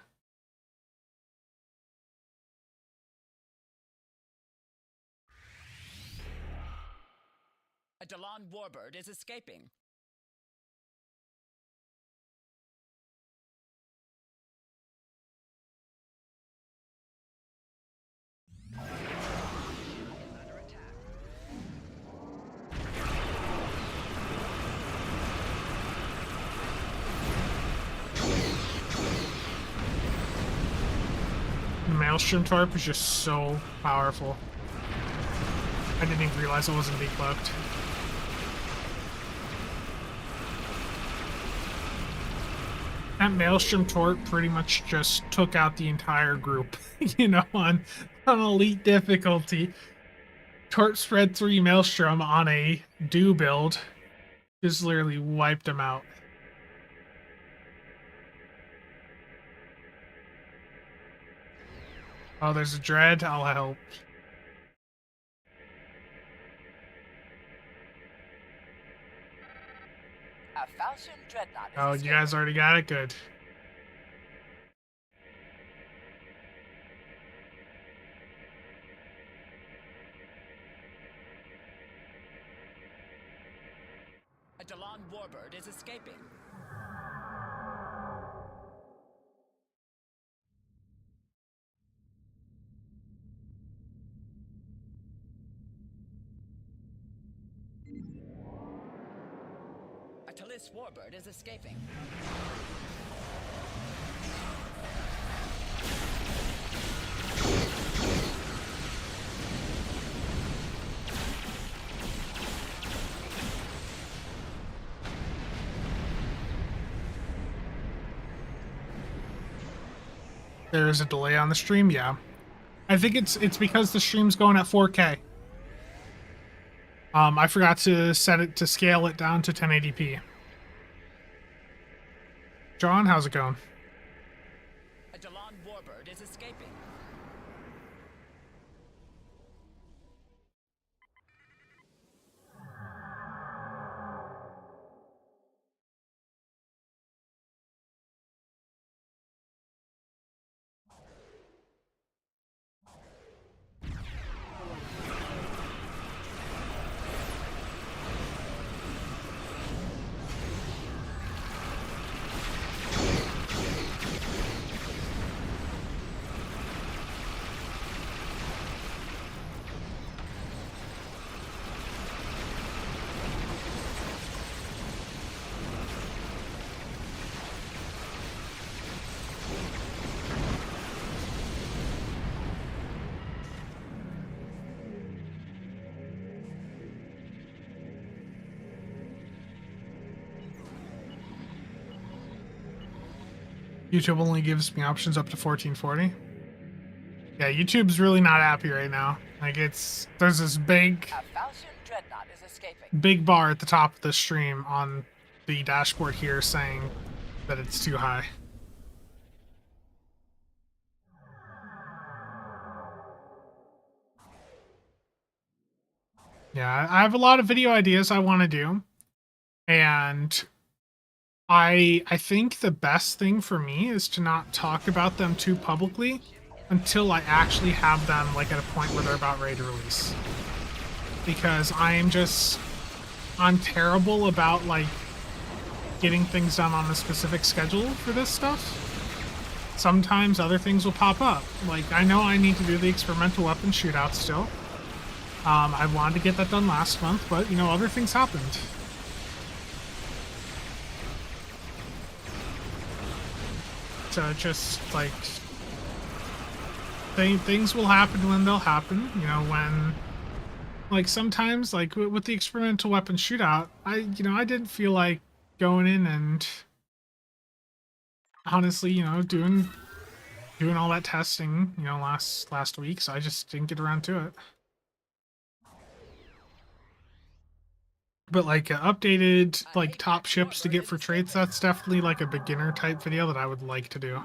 Talon Warbird is escaping. Maelstrom Torp is just so powerful. I didn't even realize it wasn't decloaked. That Maelstrom Torp pretty much just took out the entire group, you know, on elite difficulty. Torp spread 3 Maelstrom on a do build. Just literally wiped them out. Oh, there's a Dread. I'll help. A Falchion Dreadnought is Oh, you escaping. guys already got it? Good. A Talon Warbird is escaping. A Talis Warbird is escaping. There is a delay on the stream, yeah. I think it's because the stream's going at 4K. I forgot to set it to scale it down to 1080p. John, how's it going? A Talon Warbird is escaping. YouTube only gives me options up to 1440. Yeah, YouTube's really not happy right now. Like, there's this big A Falchion Dreadnought is escaping. big bar at the top of the stream on the dashboard here saying that it's too high. Yeah, I have a lot of video ideas I want to do, and I think the best thing for me is to not talk about them too publicly until I actually have them like at a point where they're about ready to release. Because I'm terrible about like getting things done on a specific schedule for this stuff. Sometimes other things will pop up. Like, I know I need to do the experimental weapon shootout still. I wanted to get that done last month, but, you know, other things happened. So just, like, things will happen when they'll happen. You know, when, like, sometimes, like, with the experimental weapon shootout, I didn't feel like going in and honestly, you know, doing all that testing, you know, last week, so I just didn't get around to it. But like updated like top ships to get for trades, that's definitely like a beginner type video that I would like to do.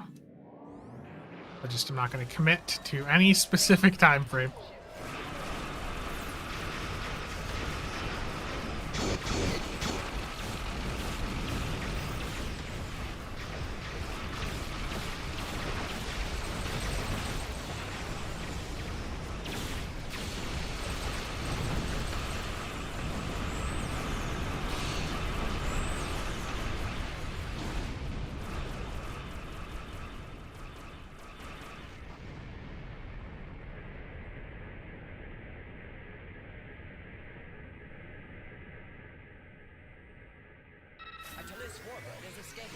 I just am not going to commit to any specific time frame. dailies warbird is escaping.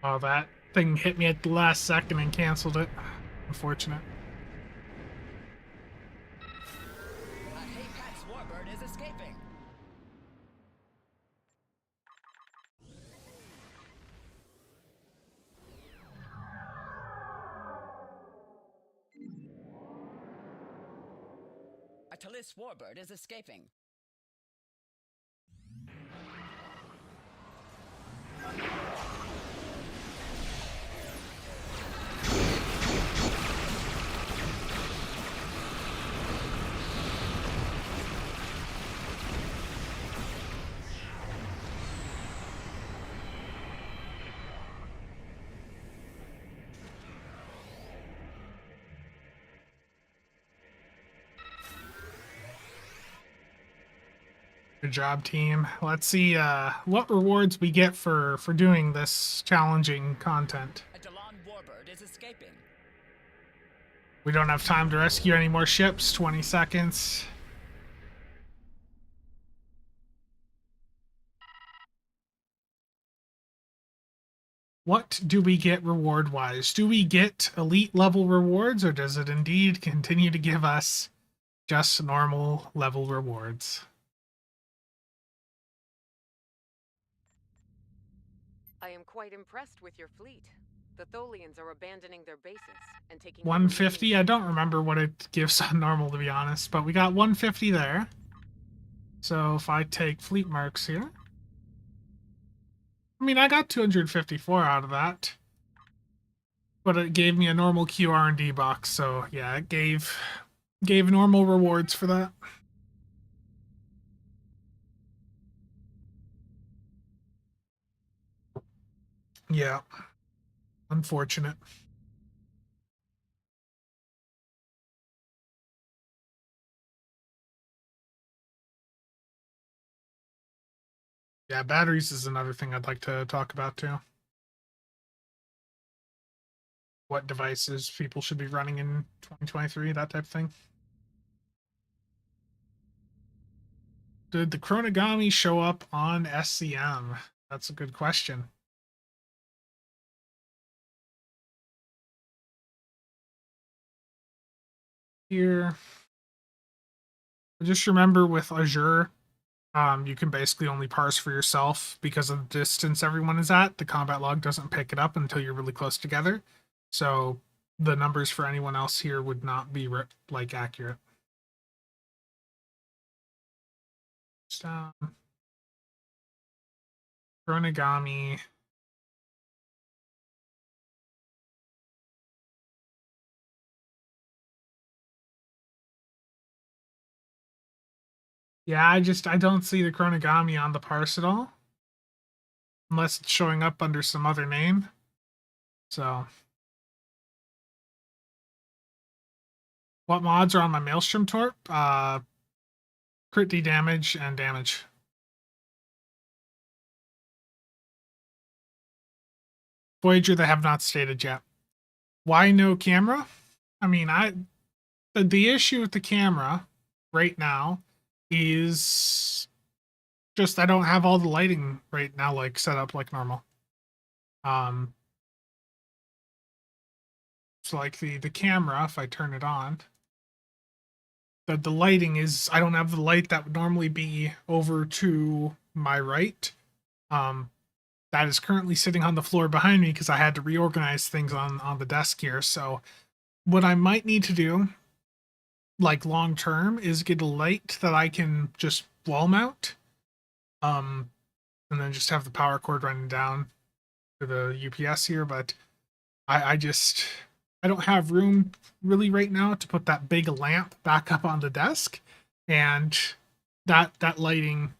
Oh, that thing hit me at the last second and canceled it. Unfortunate. A Haypax warbird is escaping. A dailies warbird is escaping. Good job, team. Let's see what rewards we get for doing this challenging content. A dailies warbird is escaping. We don't have time to rescue any more ships. 20 seconds. What do we get reward-wise? Do we get elite level rewards, or does it indeed continue to give us just normal level rewards? I am quite impressed with your fleet. The Tholians are abandoning their bases and taking the 150? I remaining don't remember what it gives on normal, to be honest, but we got 150 there. So if I take fleet marks here, I mean, I got 254 out of that, but it gave me a normal QR&D box, so yeah, it gave normal rewards for that. Yeah, unfortunate. Yeah, batteries is another thing I'd like to talk about too. What devices people should be running in 2023, that type of thing. Did the Chronogami show up on SCM? That's a good question. Here, just remember with Azure, you can basically only parse for yourself because of the distance everyone is at. The combat log doesn't pick it up until you're really close together. So the numbers for anyone else here would not be like accurate. Chronogami. Yeah, I don't see the Chronogami on the parse at all. Unless it's showing up under some other name. So. What mods are on my Maelstrom Torp? Crit D damage and damage. Voyager, they have not stated yet. Why no camera? I mean, the issue with the camera right now is just I don't have all the lighting right now like set up like normal. So like the camera, if I turn it on, the lighting is I don't have the light that would normally be over to my right. That is currently sitting on the floor behind me because I had to reorganize things on the desk here. So what I might need to do, like long term, is get a light that I can just wall mount, and then just have the power cord running down to the UPS here. But I don't have room really right now to put that big lamp back up on the desk, and that lighting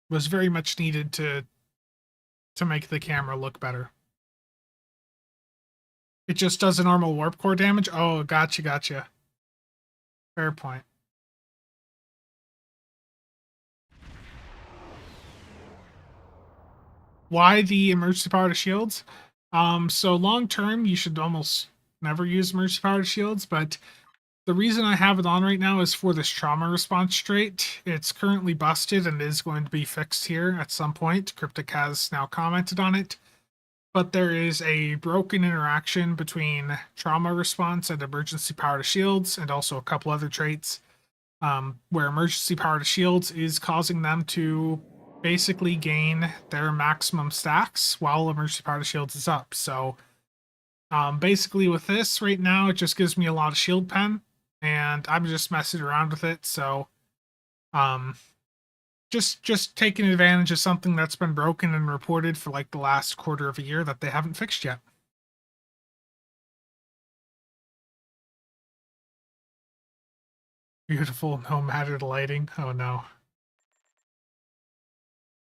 was very much needed to make the camera look better. It just does a normal warp core damage? Oh, gotcha. Fair point. Why the emergency power to shields? So long term, you should almost never use emergency powered shields, but the reason I have it on right now is for this trauma response trait. It's currently busted and is going to be fixed here at some point. Cryptic has now commented on it. But there is a broken interaction between trauma response and emergency power to shields, and also a couple other traits, where emergency power to shields is causing them to basically gain their maximum stacks while emergency power to shields is up. So basically with this right now, it just gives me a lot of shield pen, and I'm just messing around with it. So um, just taking advantage of something that's been broken and reported for like the last quarter of a year that they haven't fixed yet. Beautiful, no matter the lighting. Oh no.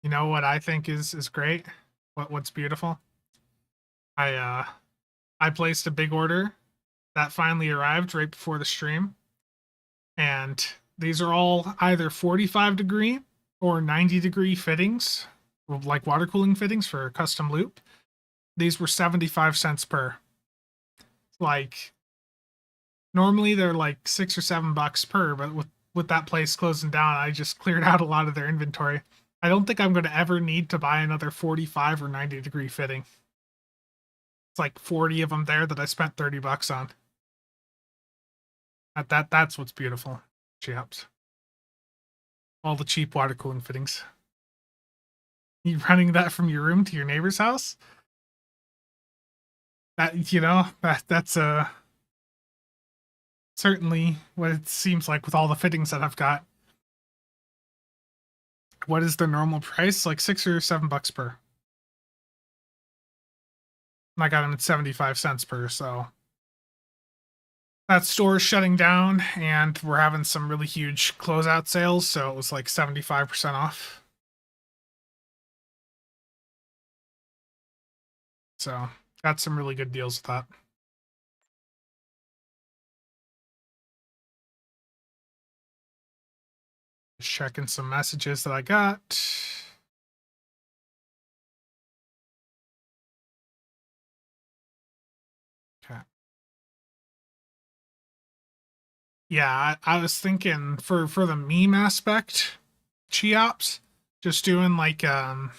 You know what I think is great? What's beautiful? I placed a big order that finally arrived right before the stream. And these are all either 45 degree or 90-degree fittings, like water cooling fittings for a custom loop. These were 75 cents per. Like, normally they're like $6 or $7 per, but with that place closing down, I just cleared out a lot of their inventory. I don't think I'm going to ever need to buy another 45 or 90-degree fitting. It's like 40 of them there that I spent $30 on. That's what's beautiful. Chaps. All the cheap water cooling fittings. You running that from your room to your neighbor's house? That's certainly what it seems like with all the fittings that I've got. What is the normal price? Like $6 or $7 per. I got them at 75 cents per, so that store is shutting down, and we're having some really huge closeout sales, so it was like 75% off. So got some really good deals with that. Just checking some messages that I got. Okay. Yeah, I was thinking for the meme aspect, Cheops, just doing like an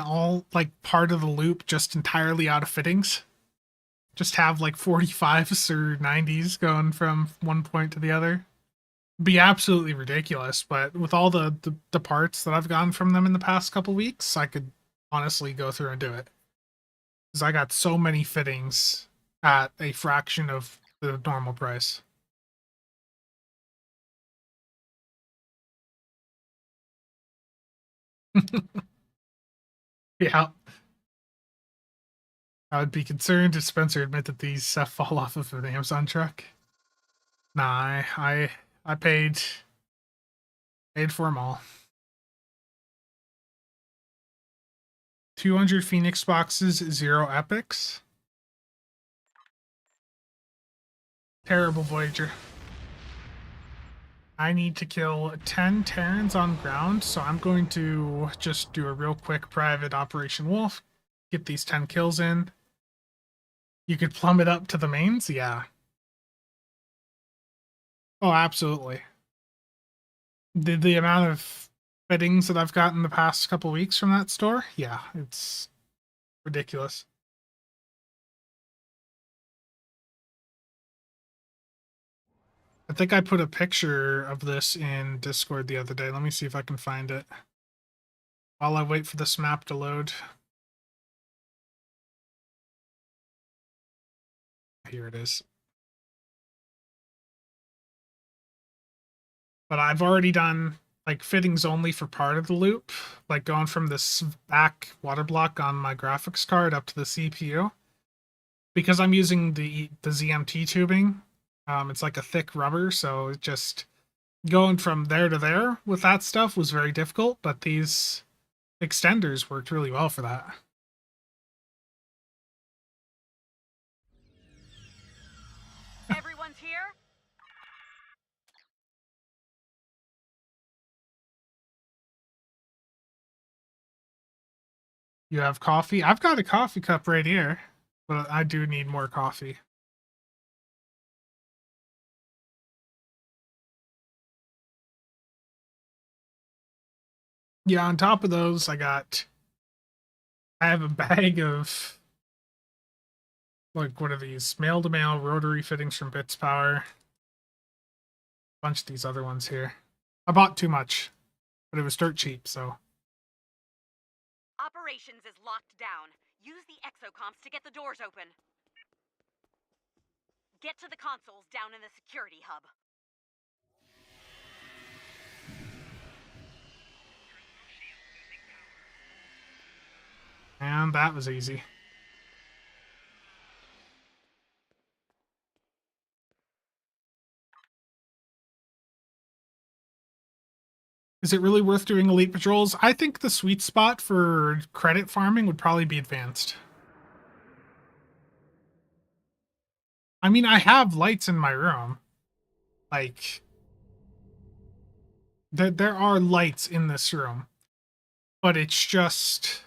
all like part of the loop just entirely out of fittings. Just have like 45s or 90s going from one point to the other. Be absolutely ridiculous, but with all the parts that I've gotten from them in the past couple weeks, I could honestly go through and do it. Because I got so many fittings at a fraction of the normal price. Yeah. I would be concerned if Spencer admit that these fall off of an Amazon truck. Nah, I paid for them all. 200 Phoenix boxes, 0 epics. Terrible, Voyager. I need to kill 10 Terrans on ground, so I'm going to just do a real quick private Operation Wolf. Get these 10 kills in. You could plumb it up to the mains? Yeah. Oh, absolutely. The amount of fittings that I've gotten the past couple weeks from that store, yeah, it's ridiculous. I think I put a picture of this in Discord the other day. Let me see if I can find it while I wait for this map to load. Here it is. But I've already done like fittings only for part of the loop, like going from this back water block on my graphics card up to the CPU. Because I'm using the ZMT tubing, it's like a thick rubber, so it just going from there to there with that stuff was very difficult, but these extenders worked really well for that. Everyone's here? You have coffee? I've got a coffee cup right here, but I do need more coffee. Yeah, on top of those, I have a bag of, like, what are these? Mail-to-mail rotary fittings from Bits Power. A bunch of these other ones here. I bought too much, but it was dirt cheap, so. Operations is locked down. Use the exocomps to get the doors open. Get to the consoles down in the security hub. And that was easy. Is it really worth doing elite patrols? I think the sweet spot for credit farming would probably be advanced. I mean, I have lights in my room. Like, there are lights in this room. But it's just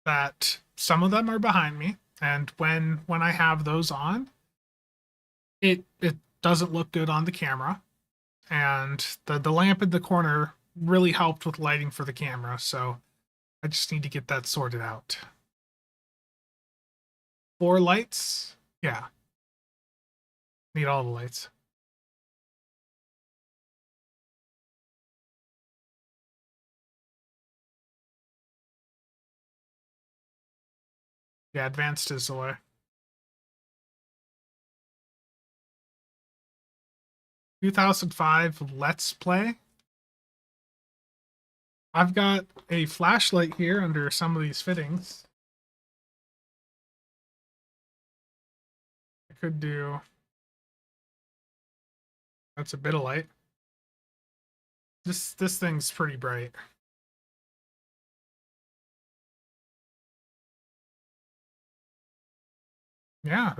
that some of them are behind me. And when I have those on, it doesn't look good on the camera. And the lamp in the corner really helped with lighting for the camera, so I just need to get that sorted out. 4 lights? Yeah. Need all the lights. Yeah, advanced is the way. (2005) Let's Play. I've got a flashlight here under some of these fittings. I could do... That's a bit of light. This thing's pretty bright. Yeah,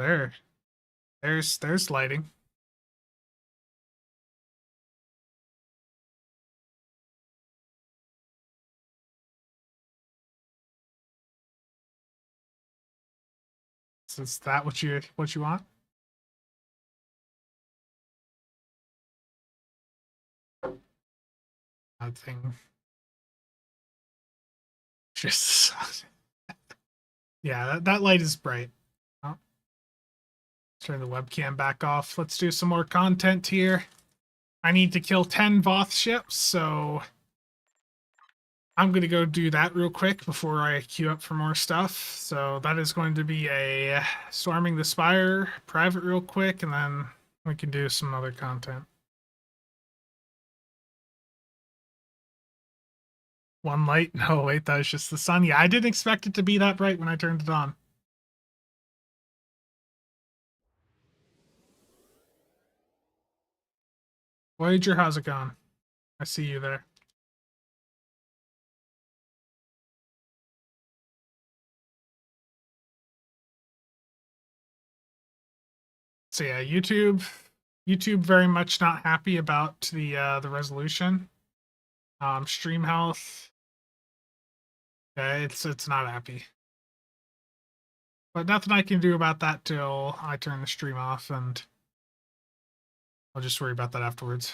there's lighting. So is that what you want? That thing. Just yeah, that light is bright. Oh. Turn the webcam back off. Let's do some more content here. I need to kill 10 Voth ships, so I'm going to go do that real quick before I queue up for more stuff. So that is going to be a Storming the Spire private real quick, and then we can do some other content. One light? No, wait, that was just the sun. Yeah, I didn't expect it to be that bright when I turned it on. Voyager, how's it going? I see you there. So yeah, YouTube very much not happy about the resolution. Stream health. Yeah, it's not happy. But nothing I can do about that till I turn the stream off, and I'll just worry about that afterwards.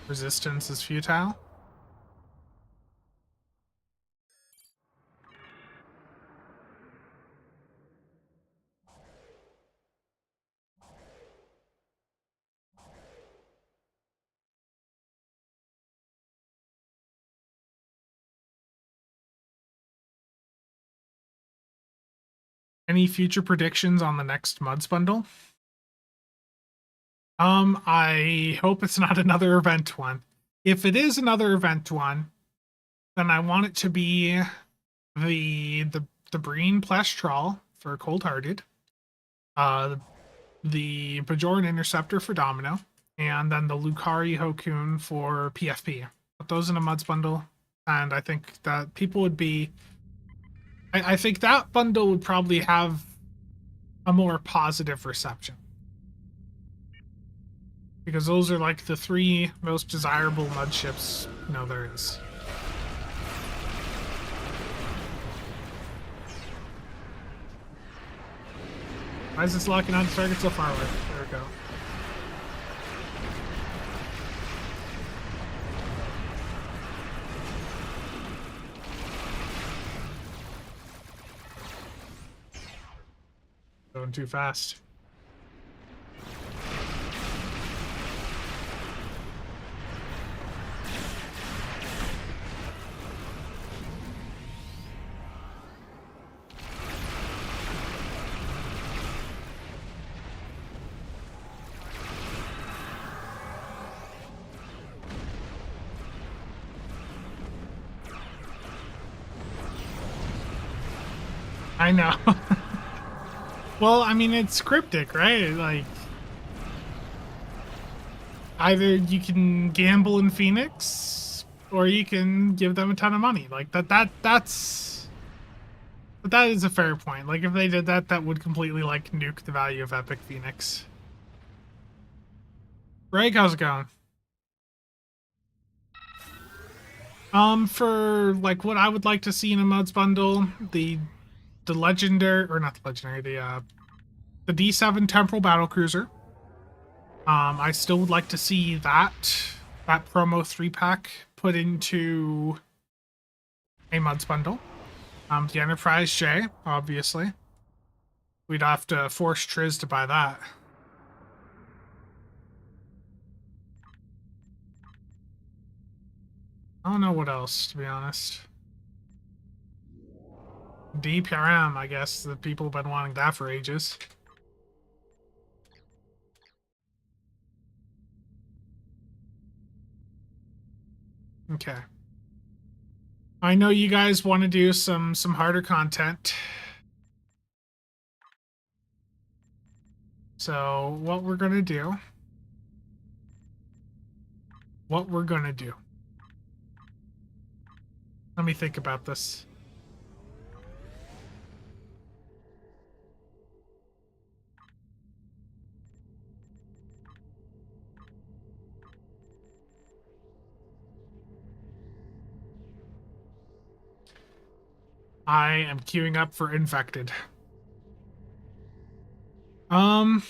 Resistance is futile. Any future predictions on the next Muds bundle? I hope it's not another event one. If it is another event one, then I want it to be the Breen Plestral for Cold Hearted, the Bajoran Interceptor for Domino, and then the Lucarii Hokun for PFP. Put those in a Muds bundle, and I think that people would be... I think that bundle would probably have a more positive reception. Because those are like the 3 most desirable mud ships, there is. Why is this locking on the target so far away? There we go. Going too fast. I know. Well, I mean, it's cryptic, right? Like, either you can gamble in Phoenix, or you can give them a ton of money. Like, that is a fair point. Like, if they did that, that would completely, like, nuke the value of Epic Phoenix. Greg, how's it going? For, like, what I would like to see in a mods bundle, the legendary, or not the legendary, the D7 Temporal Battlecruiser. I still would like to see that promo 3-pack put into a mods bundle. The Enterprise J, obviously. We'd have to force Triz to buy that. I don't know what else, to be honest. DPRM, I guess. The people have been wanting that for ages. Okay. I know you guys want to do some harder content. So what we're gonna do. Let me think about this. I am queuing up for Infected. Mud's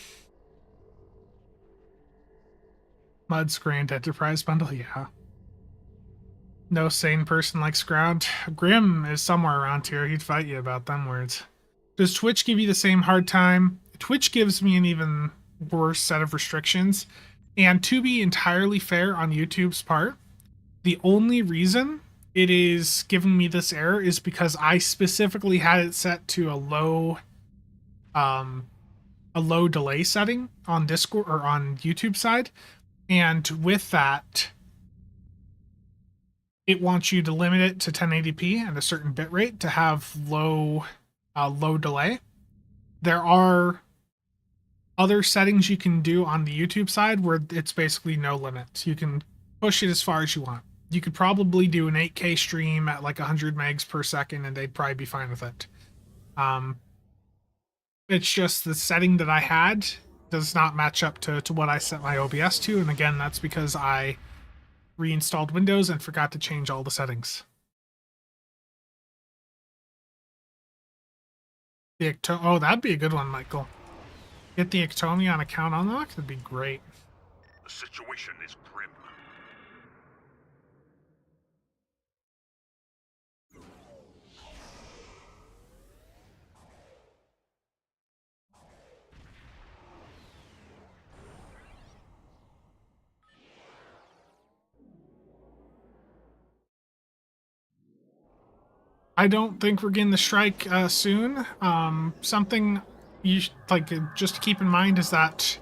Grand Enterprise Bundle, yeah. No sane person likes Ground. Grim is somewhere around here. He'd fight you about them words. Does Twitch give you the same hard time? Twitch gives me an even worse set of restrictions. And to be entirely fair on YouTube's part, the only reason it is giving me this error is because I specifically had it set to a low delay setting on Discord or on YouTube side. And with that, it wants you to limit it to 1080p and a certain bitrate to have low delay. There are other settings you can do on the YouTube side where it's basically no limits. You can push it as far as you want. You could probably do an 8K stream at like 100 megs per second and they'd probably be fine with it. It's just the setting that I had does not match up to what I set my OBS to. And again, that's because I reinstalled Windows and forgot to change all the settings. Oh, that'd be a good one, Michael. Get the Ectomion account unlocked? That'd be great. The situation is grim. I don't think we're getting the strike soon. Something you just to keep in mind is that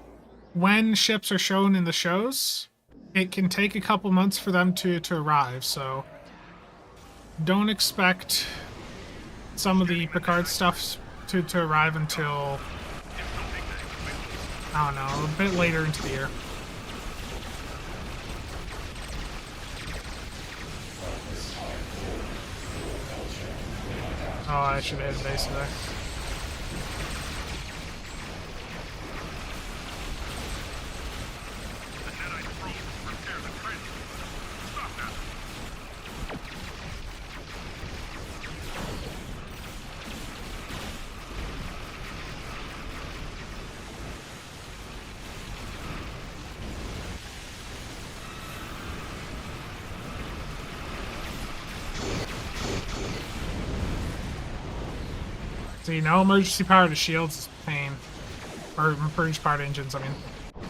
when ships are shown in the shows, it can take a couple months for them to arrive. So don't expect some of the Picard stuff to arrive until, I don't know, a bit later into the year. Oh, I should have hit a base there. See, no emergency power to shields is pain. Or emergency power to engines, I mean. The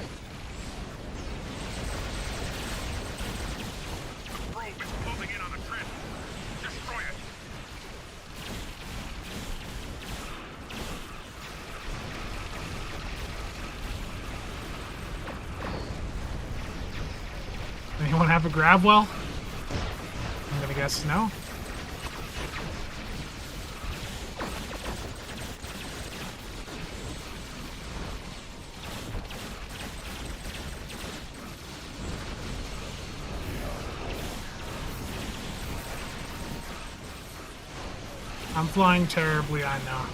probe is closing in on the Trent. Destroy it. Anyone have a grab well? I'm gonna guess no. I'm flying terribly, I know.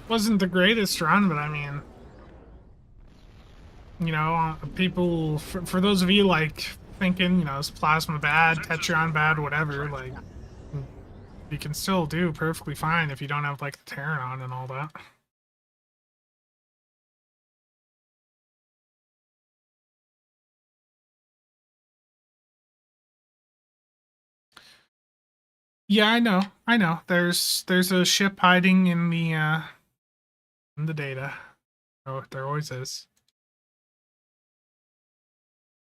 Wasn't the greatest run, but I mean, you know, people, for those of you like thinking, you know, is plasma bad, Tetrion bad, whatever, like, you can still do perfectly fine if you don't have like the Terran on and all that. Yeah, I know. I know. There's a ship hiding in the data. Oh, there always is.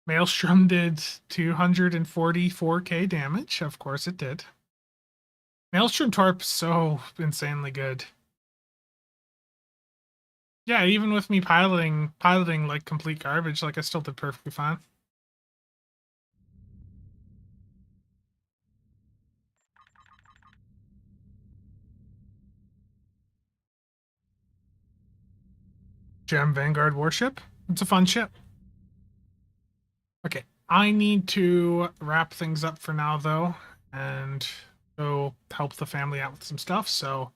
Maelstrom did 244k damage. Of course it did. Maelstrom Torp's so insanely good. Yeah, even with me piloting like complete garbage, like I still did perfectly fine. Gem Vanguard warship. It's a fun ship. Okay, I need to wrap things up for now though, and go help the family out with some stuff. So,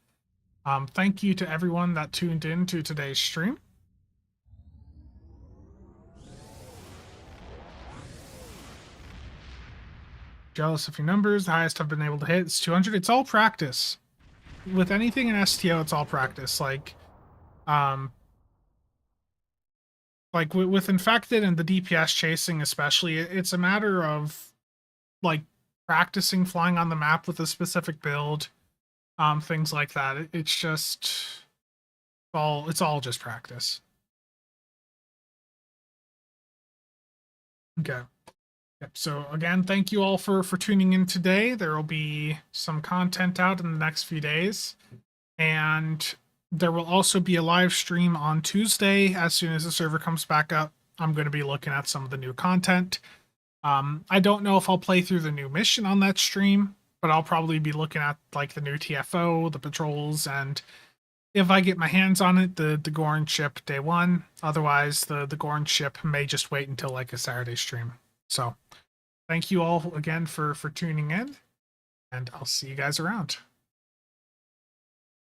thank you to everyone that tuned in to today's stream. Jealous of your numbers. The highest I've been able to hit is 200. It's all practice. With anything in STO, it's all practice. Like with Infected and the DPS chasing especially, it's a matter of like practicing flying on the map with a specific build, things like that. It's just it's all just practice. Okay. Yep. So again, thank you all for tuning in today. There will be some content out in the next few days, and there will also be a live stream on Tuesday. As soon as the server comes back up, I'm going to be looking at some of the new content. I don't know if I'll play through the new mission on that stream, but I'll probably be looking at like the new TFO, the patrols, and if I get my hands on it, the Gorn ship day one. Otherwise, the Gorn ship may just wait until like a Saturday stream. So thank you all again for tuning in, and I'll see you guys around.